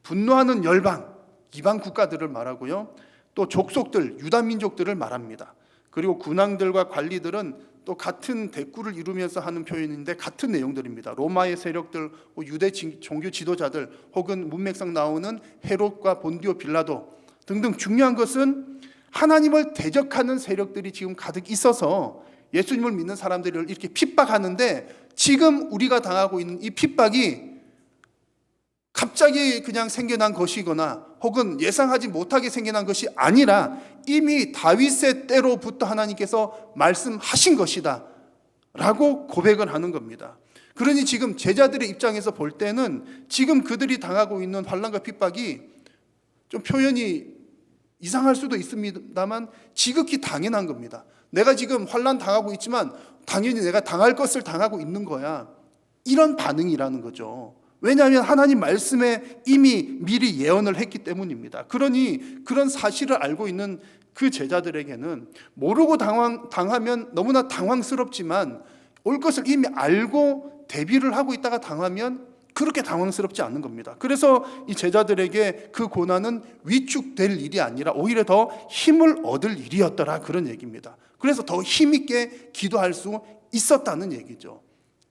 분노하는 열방, 이방 국가들을 말하고요. 또 족속들, 유다 민족들을 말합니다. 그리고 군왕들과 관리들은 또 같은 대꾸를 이루면서 하는 표현인데 같은 내용들입니다. 로마의 세력들, 유대 종교 지도자들, 혹은 문맥상 나오는 헤롯과 본디오 빌라도 등등. 중요한 것은 하나님을 대적하는 세력들이 지금 가득 있어서 예수님을 믿는 사람들을 이렇게 핍박하는데, 지금 우리가 당하고 있는 이 핍박이 갑자기 그냥 생겨난 것이거나 혹은 예상하지 못하게 생겨난 것이 아니라 이미 다윗의 때로부터 하나님께서 말씀하신 것이다 라고 고백을 하는 겁니다. 그러니 지금 제자들의 입장에서 볼 때는 지금 그들이 당하고 있는 환난과 핍박이 좀 표현이 이상할 수도 있습니다만 지극히 당연한 겁니다. 내가 지금 환난 당하고 있지만 당연히 내가 당할 것을 당하고 있는 거야, 이런 반응이라는 거죠. 왜냐하면 하나님 말씀에 이미 미리 예언을 했기 때문입니다. 그러니 그런 사실을 알고 있는 그 제자들에게는 모르고 당하면 너무나 당황스럽지만 올 것을 이미 알고 대비를 하고 있다가 당하면 그렇게 당황스럽지 않는 겁니다. 그래서 이 제자들에게 그 고난은 위축될 일이 아니라 오히려 더 힘을 얻을 일이었더라, 그런 얘기입니다. 그래서 더 힘있게 기도할 수 있었다는 얘기죠.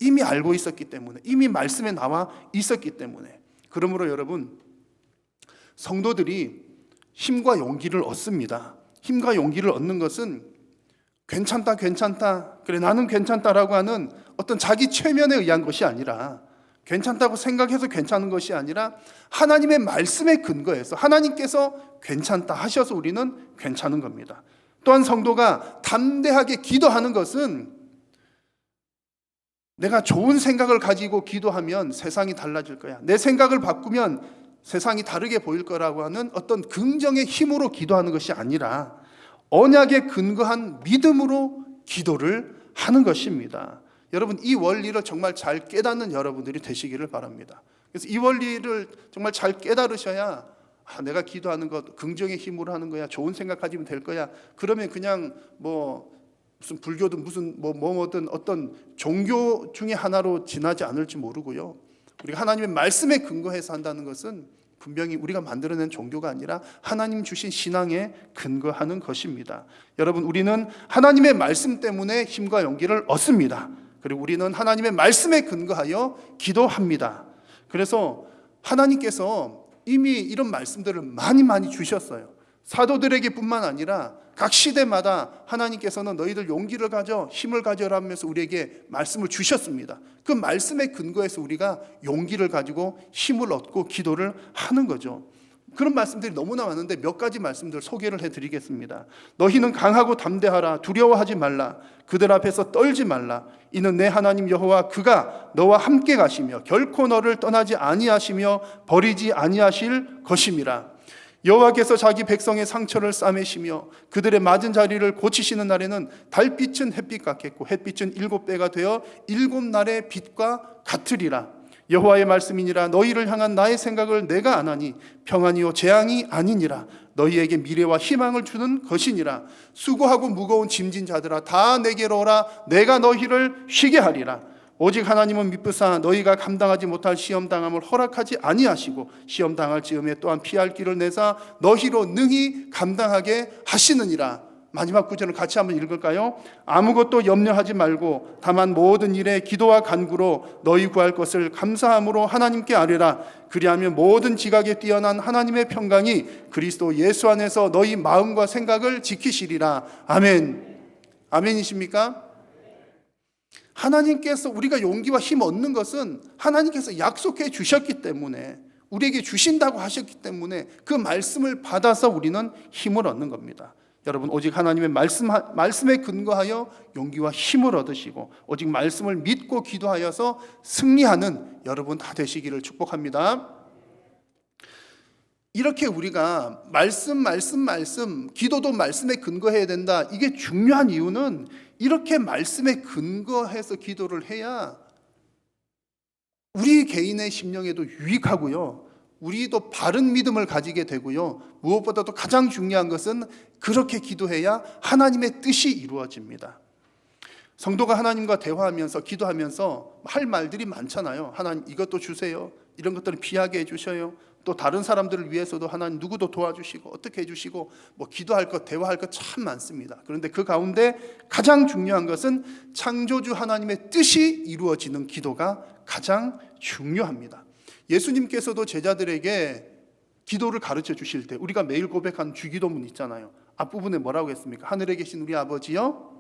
이미 알고 있었기 때문에, 이미 말씀에 나와 있었기 때문에. 그러므로 여러분, 성도들이 힘과 용기를 얻습니다. 힘과 용기를 얻는 것은 괜찮다, 그래 나는 괜찮다라고 하는 어떤 자기 최면에 의한 것이 아니라, 괜찮다고 생각해서 괜찮은 것이 아니라 하나님의 말씀에 근거해서 하나님께서 괜찮다 하셔서 우리는 괜찮은 겁니다. 또한 성도가 담대하게 기도하는 것은 내가 좋은 생각을 가지고 기도하면 세상이 달라질 거야, 내 생각을 바꾸면 세상이 다르게 보일 거라고 하는 어떤 긍정의 힘으로 기도하는 것이 아니라 언약에 근거한 믿음으로 기도를 하는 것입니다. 여러분, 이 원리를 정말 잘 깨닫는 여러분들이 되시기를 바랍니다. 그래서 이 원리를 정말 잘 깨달으셔야 내가 기도하는 것 긍정의 힘으로 하는 거야, 좋은 생각 가지면 될 거야, 그러면 그냥 무슨 불교든 무슨 뭐든 어떤 종교 중에 하나로 지나지 않을지 모르고요. 우리가 하나님의 말씀에 근거해서 한다는 것은 분명히 우리가 만들어낸 종교가 아니라 하나님 주신 신앙에 근거하는 것입니다. 여러분, 우리는 하나님의 말씀 때문에 힘과 용기를 얻습니다. 그리고 우리는 하나님의 말씀에 근거하여 기도합니다. 그래서 하나님께서 이미 이런 말씀들을 많이 주셨어요. 사도들에게 뿐만 아니라 각 시대마다 하나님께서는 너희들 용기를 가져, 힘을 가져라 하면서 우리에게 말씀을 주셨습니다. 그 말씀에 근거해서 우리가 용기를 가지고 힘을 얻고 기도를 하는 거죠. 그런 말씀들이 너무나 많은데 몇 가지 말씀들 소개를 해드리겠습니다. 너희는 강하고 담대하라, 두려워하지 말라, 그들 앞에서 떨지 말라. 이는 내 하나님 여호와 그가 너와 함께 가시며 결코 너를 떠나지 아니하시며 버리지 아니하실 것임이라. 여호와께서 자기 백성의 상처를 싸매시며 그들의 맞은 자리를 고치시는 날에는 달빛은 햇빛 같겠고 햇빛은 7배가 되어 7날의 빛과 같으리라. 여호와의 말씀이니라. 너희를 향한 나의 생각을 내가 아나니 평안이요 재앙이 아니니라. 너희에게 미래와 희망을 주는 것이니라. 수고하고 무거운 짐진 자들아 다 내게로 오라. 내가 너희를 쉬게 하리라. 오직 하나님은 미쁘사 너희가 감당하지 못할 시험 당함을 허락하지 아니하시고 시험 당할 즈음에 또한 피할 길을 내사 너희로 능히 감당하게 하시느니라. 마지막 구절을 같이 한번 읽을까요? 아무것도 염려하지 말고 다만 모든 일에 기도와 간구로 너희 구할 것을 감사함으로 하나님께 아뢰라. 그리하면 모든 지각에 뛰어난 하나님의 평강이 그리스도 예수 안에서 너희 마음과 생각을 지키시리라. 아멘. 아멘이십니까? 하나님께서 우리가 용기와 힘 얻는 것은 하나님께서 약속해 주셨기 때문에, 우리에게 주신다고 하셨기 때문에 그 말씀을 받아서 우리는 힘을 얻는 겁니다. 여러분, 오직 하나님의 말씀에 근거하여 용기와 힘을 얻으시고 오직 말씀을 믿고 기도하여서 승리하는 여러분 다 되시기를 축복합니다. 이렇게 우리가 말씀, 기도도 말씀에 근거해야 된다. 이게 중요한 이유는 이렇게 말씀에 근거해서 기도를 해야 우리 개인의 심령에도 유익하고요, 우리도 바른 믿음을 가지게 되고요, 무엇보다도 가장 중요한 것은 그렇게 기도해야 하나님의 뜻이 이루어집니다. 성도가 하나님과 대화하면서 기도하면서 할 말들이 많잖아요. 하나님 이것도 주세요, 이런 것들은 피하게 해주셔요, 또 다른 사람들을 위해서도 하나님 누구도 도와주시고 어떻게 해주시고 뭐 기도할 것 대화할 것 참 많습니다. 그런데 그 가운데 가장 중요한 것은 창조주 하나님의 뜻이 이루어지는 기도가 가장 중요합니다. 예수님께서도 제자들에게 기도를 가르쳐 주실 때 우리가 매일 고백하는 주기도문 있잖아요. 앞부분에 뭐라고 했습니까? 하늘에 계신 우리 아버지여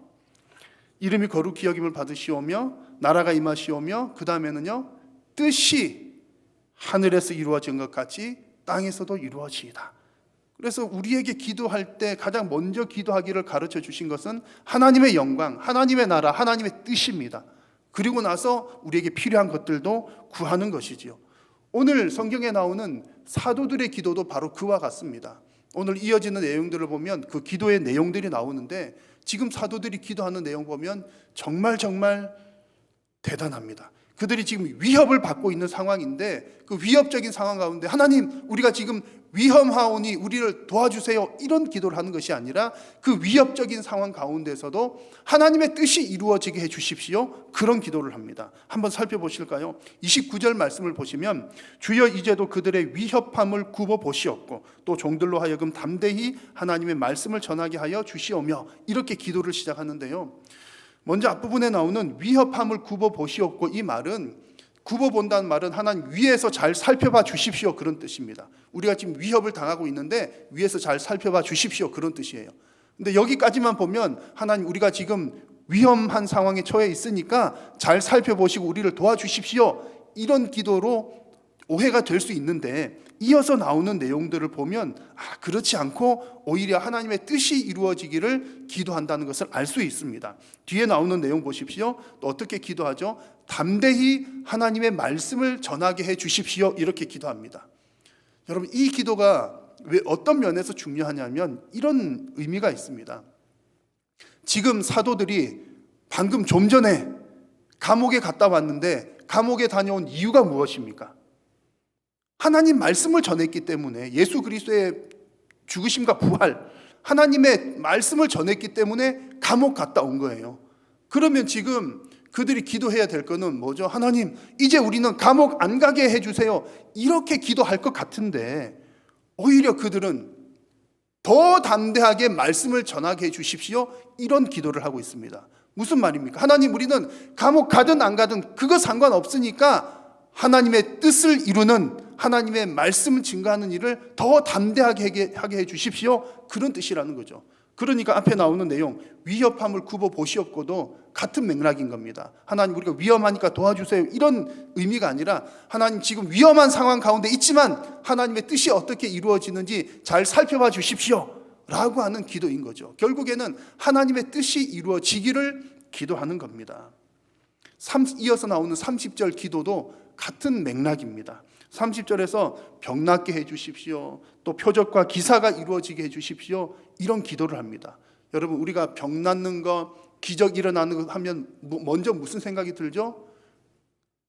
이름이 거룩히 여김을 받으시오며 나라가 임하시오며, 그 다음에는요, 뜻이 하늘에서 이루어진 것 같이 땅에서도 이루어지이다. 그래서 우리에게 기도할 때 가장 먼저 기도하기를 가르쳐 주신 것은 하나님의 영광, 하나님의 나라, 하나님의 뜻입니다. 그리고 나서 우리에게 필요한 것들도 구하는 것이지요. 오늘 성경에 나오는 사도들의 기도도 바로 그와 같습니다. 오늘 이어지는 내용들을 보면 그 기도의 내용들이 나오는데, 지금 사도들이 기도하는 내용 보면 정말 대단합니다. 그들이 지금 위협을 받고 있는 상황인데 그 위협적인 상황 가운데 하나님 우리가 지금 위험하오니 우리를 도와주세요, 이런 기도를 하는 것이 아니라 그 위협적인 상황 가운데서도 하나님의 뜻이 이루어지게 해주십시오, 그런 기도를 합니다. 한번 살펴보실까요? 29절 말씀을 보시면 주여 이제도 그들의 위협함을 굽어 보시옵고 또 종들로 하여금 담대히 하나님의 말씀을 전하게 하여 주시오며, 이렇게 기도를 시작하는데요. 먼저 앞부분에 나오는 위협함을 굽어 보시옵고, 이 말은 굽어 본다는 말은 하나님 위에서 잘 살펴봐 주십시오, 그런 뜻입니다. 우리가 지금 위협을 당하고 있는데 위에서 잘 살펴봐 주십시오, 그런 뜻이에요. 근데 여기까지만 보면 하나님 우리가 지금 위험한 상황에 처해 있으니까 잘 살펴보시고 우리를 도와주십시오, 이런 기도로 오해가 될 수 있는데, 이어서 나오는 내용들을 보면 그렇지 않고 오히려 하나님의 뜻이 이루어지기를 기도한다는 것을 알 수 있습니다. 뒤에 나오는 내용 보십시오. 또 어떻게 기도하죠? 담대히 하나님의 말씀을 전하게 해 주십시오, 이렇게 기도합니다. 여러분, 이 기도가 왜 어떤 면에서 중요하냐면 이런 의미가 있습니다. 지금 사도들이 방금 좀 전에 감옥에 갔다 왔는데 감옥에 다녀온 이유가 무엇입니까? 하나님 말씀을 전했기 때문에, 예수 그리스도의 죽으심과 부활, 하나님의 말씀을 전했기 때문에 감옥 갔다 온 거예요. 그러면 지금 그들이 기도해야 될 거는 뭐죠? 하나님 이제 우리는 감옥 안 가게 해주세요, 이렇게 기도할 것 같은데 오히려 그들은 더 담대하게 말씀을 전하게 해주십시오, 이런 기도를 하고 있습니다. 무슨 말입니까? 하나님 우리는 감옥 가든 안 가든 그거 상관없으니까 하나님의 뜻을 이루는, 하나님의 말씀을 증거하는 일을 더 담대하게 하게 해 주십시오, 그런 뜻이라는 거죠. 그러니까 앞에 나오는 내용, 위협함을 굽어 보시옵고도 같은 맥락인 겁니다. 하나님 우리가 위험하니까 도와주세요, 이런 의미가 아니라 하나님 지금 위험한 상황 가운데 있지만 하나님의 뜻이 어떻게 이루어지는지 잘 살펴봐 주십시오 라고 하는 기도인 거죠. 결국에는 하나님의 뜻이 이루어지기를 기도하는 겁니다. 이어서 나오는 30절 기도도 같은 맥락입니다. 30절에서 병 낫게 해주십시오, 또 표적과 기사가 이루어지게 해주십시오, 이런 기도를 합니다. 여러분, 우리가 병 낫는 거, 기적 일어나는 거 하면 먼저 무슨 생각이 들죠?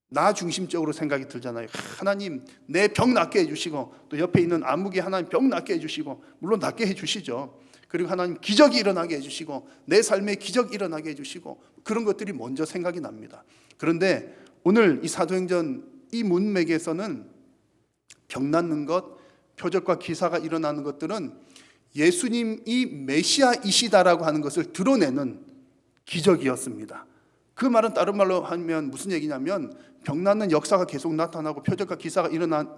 나 중심적으로 생각이 들잖아요. 하나님 내 병 낫게 해주시고, 또 옆에 있는 아무개 하나님 병 낫게 해주시고, 물론 낫게 해주시죠. 그리고 하나님 기적이 일어나게 해주시고, 내 삶에 기적이 일어나게 해주시고, 그런 것들이 먼저 생각이 납니다. 그런데 오늘 이 사도행전 이 문맥에서는 병 낫는 것, 표적과 기사가 일어나는 것들은 예수님이 메시아이시다라고 하는 것을 드러내는 기적이었습니다. 그 말은 다른 말로 하면 무슨 얘기냐면, 병 낫는 역사가 계속 나타나고 표적과 기사가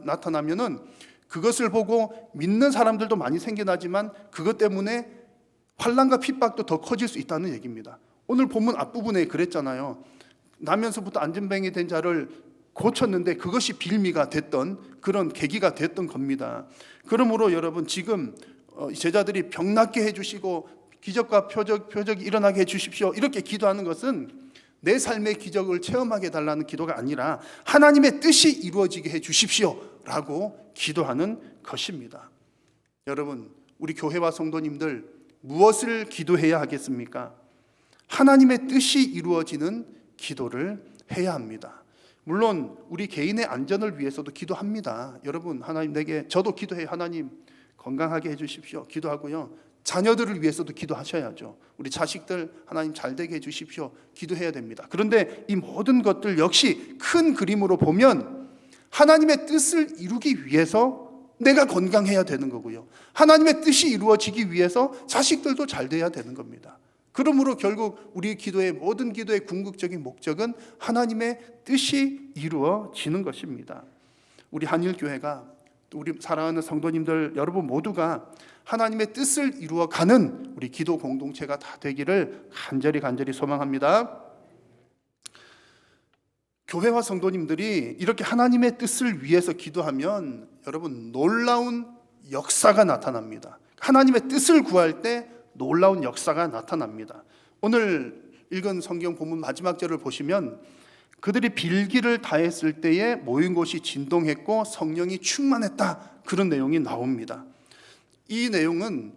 나타나면은 그것을 보고 믿는 사람들도 많이 생겨나지만 그것 때문에 환난과 핍박도 더 커질 수 있다는 얘기입니다. 오늘 본문 앞부분에 그랬잖아요. 나면서부터 안전병이 된 자를 고쳤는데 그것이 빌미가 됐던, 그런 계기가 됐던 겁니다. 그러므로 여러분, 지금 제자들이 병 낫게 해주시고 기적과 표적이 일어나게 해주십시오, 이렇게 기도하는 것은 내 삶의 기적을 체험하게 해달라는 기도가 아니라 하나님의 뜻이 이루어지게 해주십시오 라고 기도하는 것입니다. 여러분, 우리 교회와 성도님들 무엇을 기도해야 하겠습니까? 하나님의 뜻이 이루어지는 기도를 해야 합니다. 물론 우리 개인의 안전을 위해서도 기도합니다. 여러분, 하나님 내게, 저도 기도해요. 하나님 건강하게 해주십시오 기도하고요, 자녀들을 위해서도 기도하셔야죠. 우리 자식들 하나님 잘되게 해주십시오 기도해야 됩니다. 그런데 이 모든 것들 역시 큰 그림으로 보면 하나님의 뜻을 이루기 위해서 내가 건강해야 되는 거고요, 하나님의 뜻이 이루어지기 위해서 자식들도 잘 돼야 되는 겁니다. 그러므로 결국 우리 기도의 모든 기도의 궁극적인 목적은 하나님의 뜻이 이루어지는 것입니다. 우리 한일교회가, 우리 사랑하는 성도님들 여러분 모두가 하나님의 뜻을 이루어가는 우리 기도 공동체가 다 되기를 간절히 소망합니다. 교회와 성도님들이 이렇게 하나님의 뜻을 위해서 기도하면 여러분, 놀라운 역사가 나타납니다. 하나님의 뜻을 구할 때 놀라운 역사가 나타납니다. 오늘 읽은 성경 본문 마지막 절을 보시면 그들이 빌기를 다했을 때에 모인 곳이 진동했고 성령이 충만했다, 그런 내용이 나옵니다. 이 내용은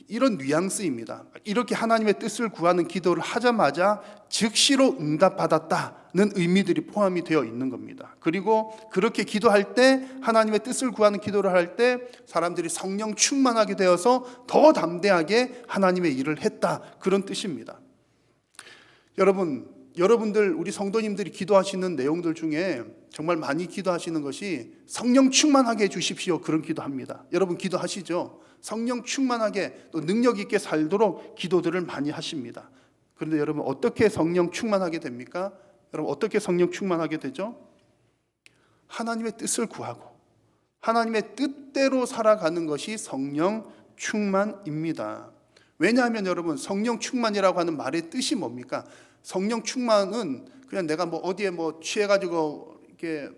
이런 뉘앙스입니다. 이렇게 하나님의 뜻을 구하는 기도를 하자마자 즉시로 응답받았다는 의미들이 포함이 되어 있는 겁니다. 그리고 그렇게 기도할 때, 하나님의 뜻을 구하는 기도를 할 때 사람들이 성령 충만하게 되어서 더 담대하게 하나님의 일을 했다, 그런 뜻입니다. 여러분들 우리 성도님들이 기도하시는 내용들 중에 정말 많이 기도하시는 것이 성령 충만하게 해주십시오, 그런 기도합니다. 여러분 기도하시죠? 성령 충만하게, 또 능력 있게 살도록 기도들을 많이 하십니다. 그런데 여러분, 어떻게 성령 충만하게 됩니까? 여러분, 어떻게 성령 충만하게 되죠? 하나님의 뜻을 구하고 하나님의 뜻대로 살아가는 것이 성령 충만입니다. 왜냐하면 여러분, 성령 충만이라고 하는 말의 뜻이 뭡니까? 성령 충만은 그냥 내가 어디에 취해가지고 이렇게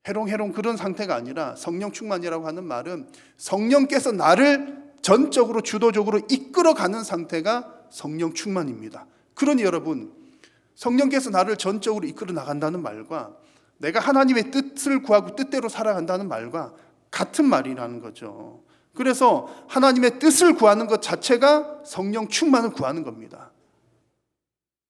해롱해롱 그런 상태가 아니라, 성령 충만이라고 하는 말은 성령께서 나를 전적으로 주도적으로 이끌어가는 상태가 성령 충만입니다. 그러니 여러분, 성령께서 나를 전적으로 이끌어 나간다는 말과 내가 하나님의 뜻을 구하고 뜻대로 살아간다는 말과 같은 말이라는 거죠. 그래서 하나님의 뜻을 구하는 것 자체가 성령 충만을 구하는 겁니다.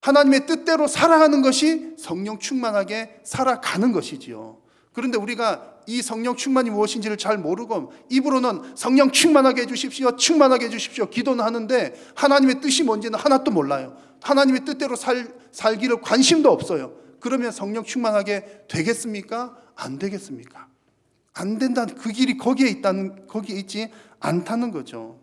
하나님의 뜻대로 살아가는 것이 성령 충만하게 살아가는 것이지요. 그런데 우리가 이 성령 충만이 무엇인지를 잘 모르고 입으로는 성령 충만하게 해주십시오, 충만하게 해주십시오 기도는 하는데 하나님의 뜻이 뭔지는 하나도 몰라요. 하나님의 뜻대로 살기를 관심도 없어요. 그러면 성령 충만하게 되겠습니까? 안 되겠습니까? 안 된다는, 그 길이 거기에 있지 않다는 거죠.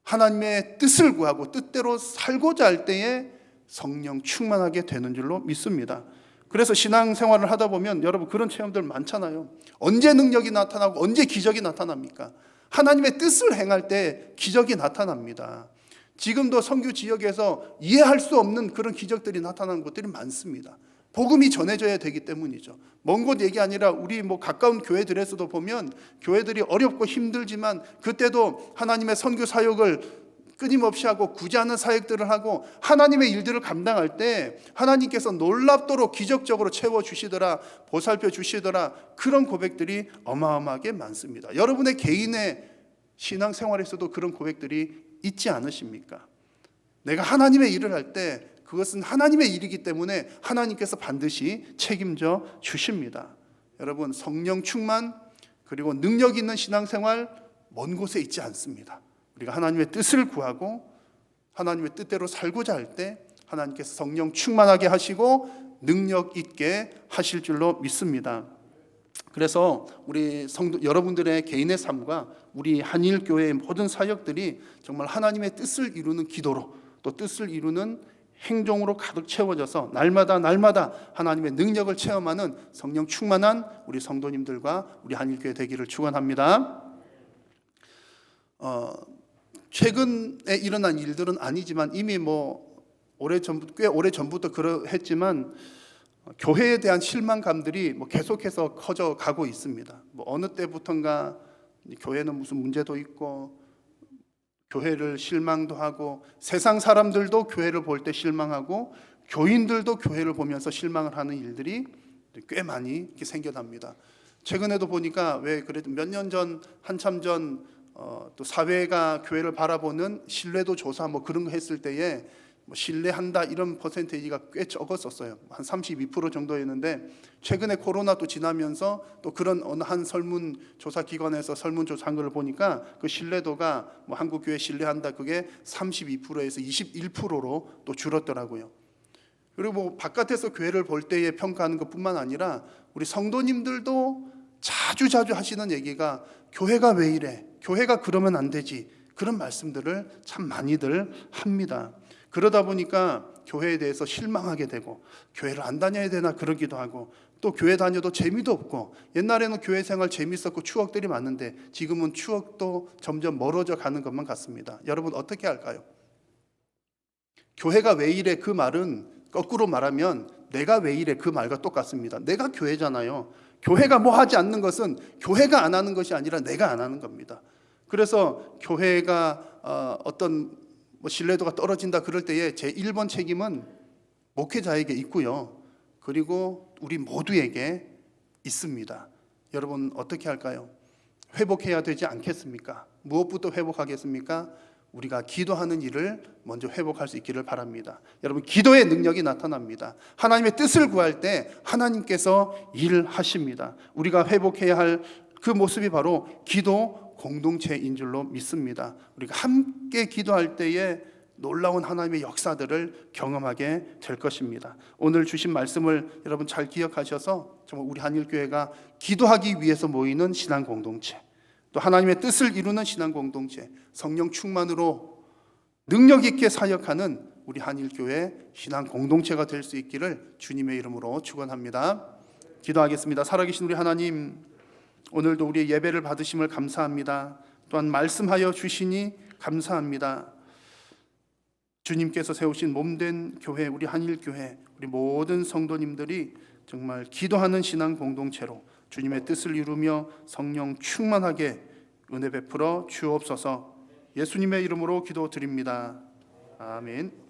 하나님의 뜻을 구하고 뜻대로 살고자 할 때에 성령 충만하게 되는 줄로 믿습니다. 그래서 신앙생활을 하다 보면 여러분 그런 체험들 많잖아요. 언제 능력이 나타나고 언제 기적이 나타납니까? 하나님의 뜻을 행할 때 기적이 나타납니다. 지금도 선교 지역에서 이해할 수 없는 그런 기적들이 나타나는 것들이 많습니다. 복음이 전해져야 되기 때문이죠. 먼 곳 얘기 아니라 우리 가까운 교회들에서도 보면 교회들이 어렵고 힘들지만 그때도 하나님의 선교 사역을 끊임없이 하고 구제하는 사역들을 하고 하나님의 일들을 감당할 때 하나님께서 놀랍도록 기적적으로 채워주시더라, 보살펴 주시더라, 그런 고백들이 어마어마하게 많습니다. 여러분의 개인의 신앙생활에서도 그런 고백들이 있지 않으십니까? 내가 하나님의 일을 할 때 그것은 하나님의 일이기 때문에 하나님께서 반드시 책임져 주십니다. 여러분, 성령 충만 그리고 능력 있는 신앙생활 먼 곳에 있지 않습니다. 우리가 하나님의 뜻을 구하고 하나님의 뜻대로 살고자 할 때 하나님께서 성령 충만하게 하시고 능력 있게 하실 줄로 믿습니다. 그래서 우리 성도 여러분들의 개인의 삶과 우리 한일교회의 모든 사역들이 정말 하나님의 뜻을 이루는 기도로 또 뜻을 이루는 행동으로 가득 채워져서 날마다 하나님의 능력을 체험하는 성령 충만한 우리 성도님들과 우리 한일교회 되기를 축원합니다. 최근에 일어난 일들은 아니지만 이미 꽤 오래 전부터 그러했지만 교회에 대한 실망감들이 계속해서 커져가고 있습니다. 어느 때부턴가 교회는 무슨 문제도 있고 교회를 실망도 하고 세상 사람들도 교회를 볼 때 실망하고 교인들도 교회를 보면서 실망을 하는 일들이 꽤 많이 이렇게 생겨납니다. 최근에도 보니까 왜 그래도 몇 년 전 한참 전 또 사회가 교회를 바라보는 신뢰도 조사 그런 거 했을 때에 신뢰한다 이런 퍼센테이지가 꽤 적었었어요. 한 32% 정도였는데 최근에 코로나 또 지나면서 또 그런 어느 한 설문조사 기관에서 설문조사한 걸 보니까 그 신뢰도가 한국교회 신뢰한다 그게 32%에서 21%로 또 줄었더라고요. 그리고 바깥에서 교회를 볼 때에 평가하는 것뿐만 아니라 우리 성도님들도 자주 하시는 얘기가 교회가 왜 이래? 교회가 그러면 안 되지. 그런 말씀들을 참 많이들 합니다. 그러다 보니까 교회에 대해서 실망하게 되고 교회를 안 다녀야 되나 그러기도 하고 또 교회 다녀도 재미도 없고 옛날에는 교회 생활 재밌었고 추억들이 많은데 지금은 추억도 점점 멀어져 가는 것만 같습니다. 여러분 어떻게 할까요? 교회가 왜 이래 그 말은 거꾸로 말하면 내가 왜 이래 그 말과 똑같습니다. 내가 교회잖아요. 교회가 하지 않는 것은 교회가 안 하는 것이 아니라 내가 안 하는 겁니다. 그래서 교회가 어떤 신뢰도가 떨어진다 그럴 때에 제 1번 책임은 목회자에게 있고요. 그리고 우리 모두에게 있습니다. 여러분 어떻게 할까요? 회복해야 되지 않겠습니까? 무엇부터 회복하겠습니까? 우리가 기도하는 일을 먼저 회복할 수 있기를 바랍니다. 여러분 기도의 능력이 나타납니다. 하나님의 뜻을 구할 때 하나님께서 일하십니다. 우리가 회복해야 할 그 모습이 바로 기도 공동체인 줄로 믿습니다. 우리가 함께 기도할 때에 놀라운 하나님의 역사들을 경험하게 될 것입니다. 오늘 주신 말씀을 여러분 잘 기억하셔서 정말 우리 한일교회가 기도하기 위해서 모이는 신앙 공동체, 또 하나님의 뜻을 이루는 신앙 공동체, 성령 충만으로 능력 있게 사역하는 우리 한일교회 신앙 공동체가 될 수 있기를 주님의 이름으로 축원합니다. 기도하겠습니다. 살아계신 우리 하나님, 오늘도 우리의 예배를 받으심을 감사합니다. 또한 말씀하여 주시니 감사합니다. 주님께서 세우신 몸된 교회, 우리 한일교회, 우리 모든 성도님들이 정말 기도하는 신앙 공동체로 주님의 뜻을 이루며 성령 충만하게 은혜 베풀어 주옵소서. 예수님의 이름으로 기도드립니다. 아멘.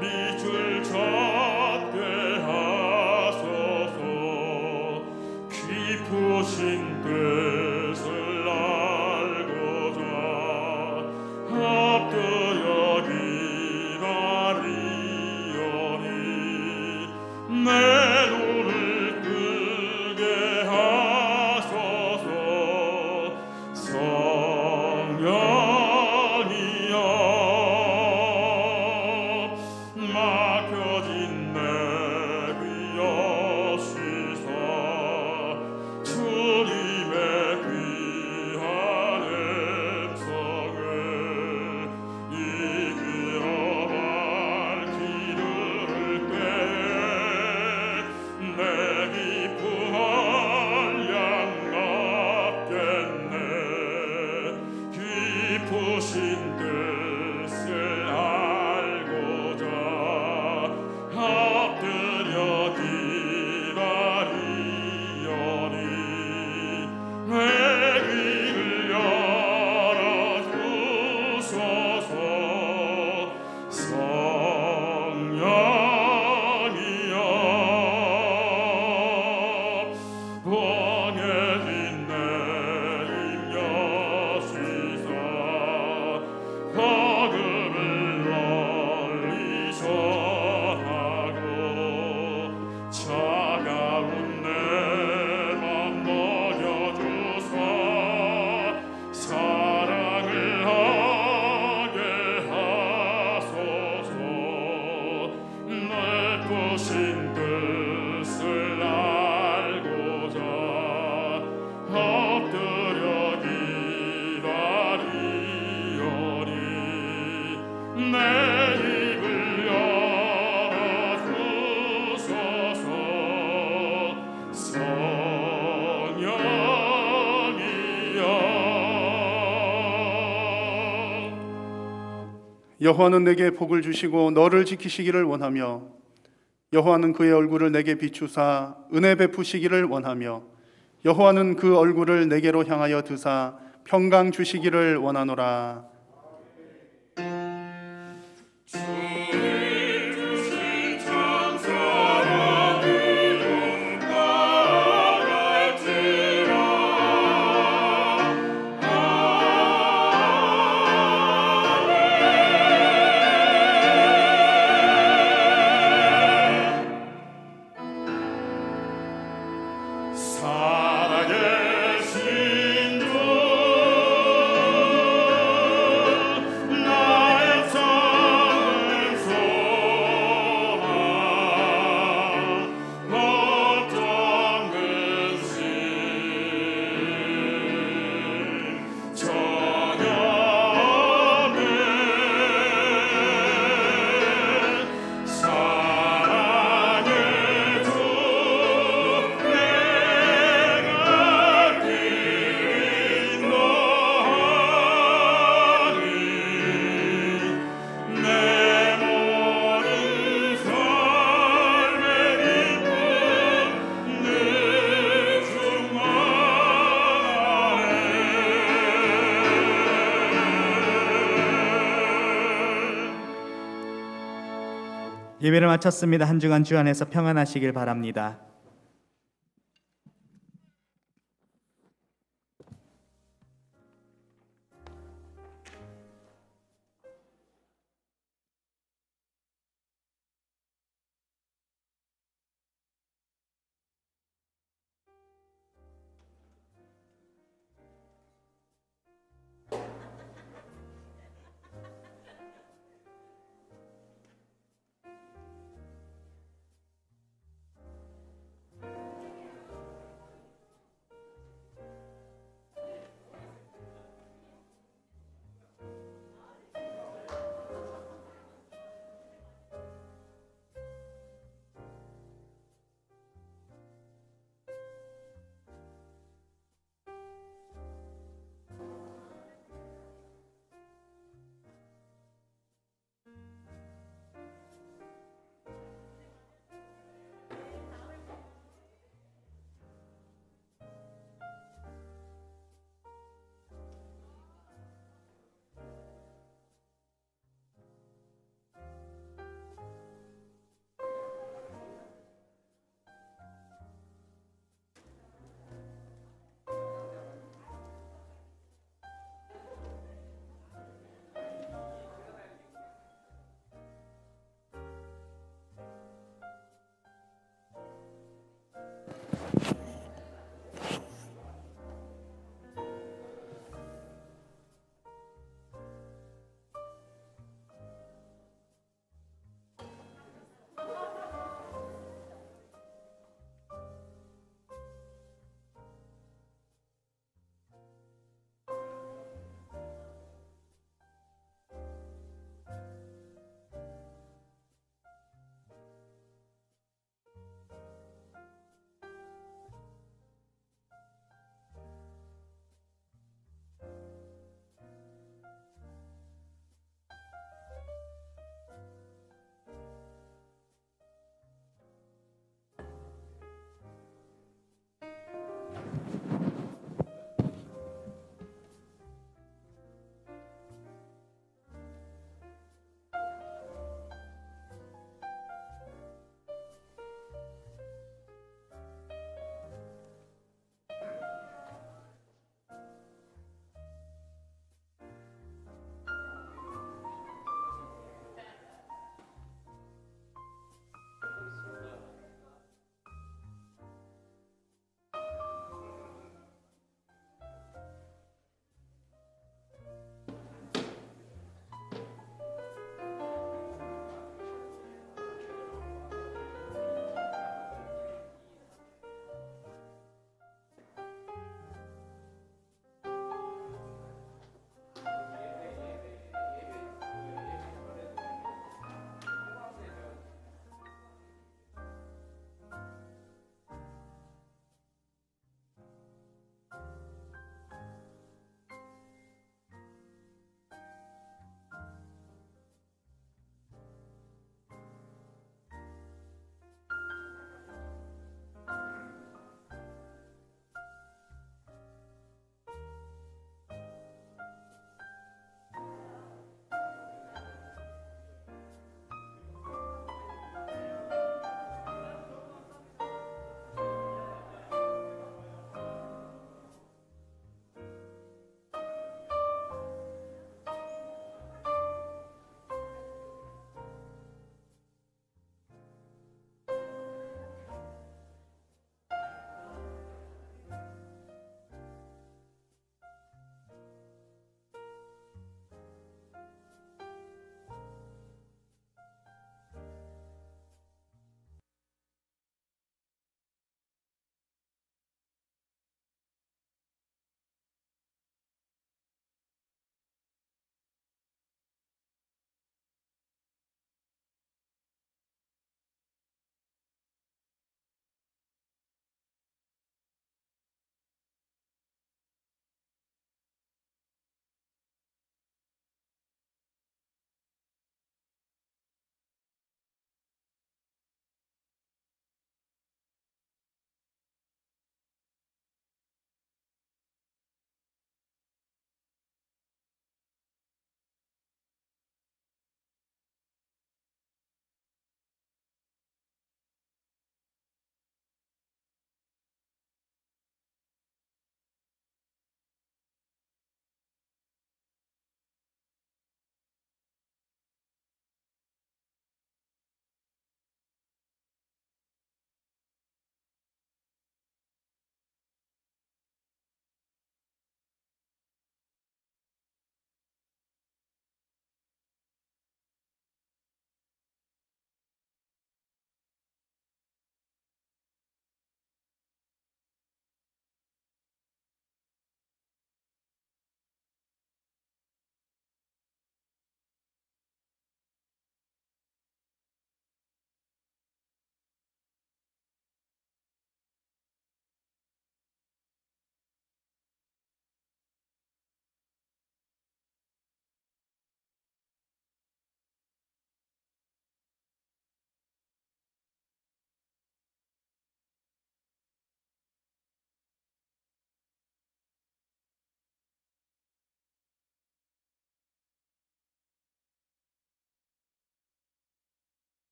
빛을 찾게 하소서. 깊으신 뜻을 알고자 합되어 기다리오니 내 눈을 뜨게 하소서. 성령이여 막혀진 내 귀 여시사 주님의 귀한 음성을 이끌어 밝히 들을 때에 내 깊은 한량 같겠네. 깊으신 뜻을 알고자 합들 여호와는 내게 복을 주시고 너를 지키시기를 원하며 여호와는 그의 얼굴을 내게 비추사 은혜 베푸시기를 원하며 여호와는 그 얼굴을 내게로 향하여 드사 평강 주시기를 원하노라. 살아계신 주 나의 삶을 소망 어떤 근심 전혀 없네 사랑의 주 내가 기도하니 내 모든 삶의 기쁨 늘 충만하네. 예배를 마쳤습니다. 한 주간 주 안에서 평안하시길 바랍니다.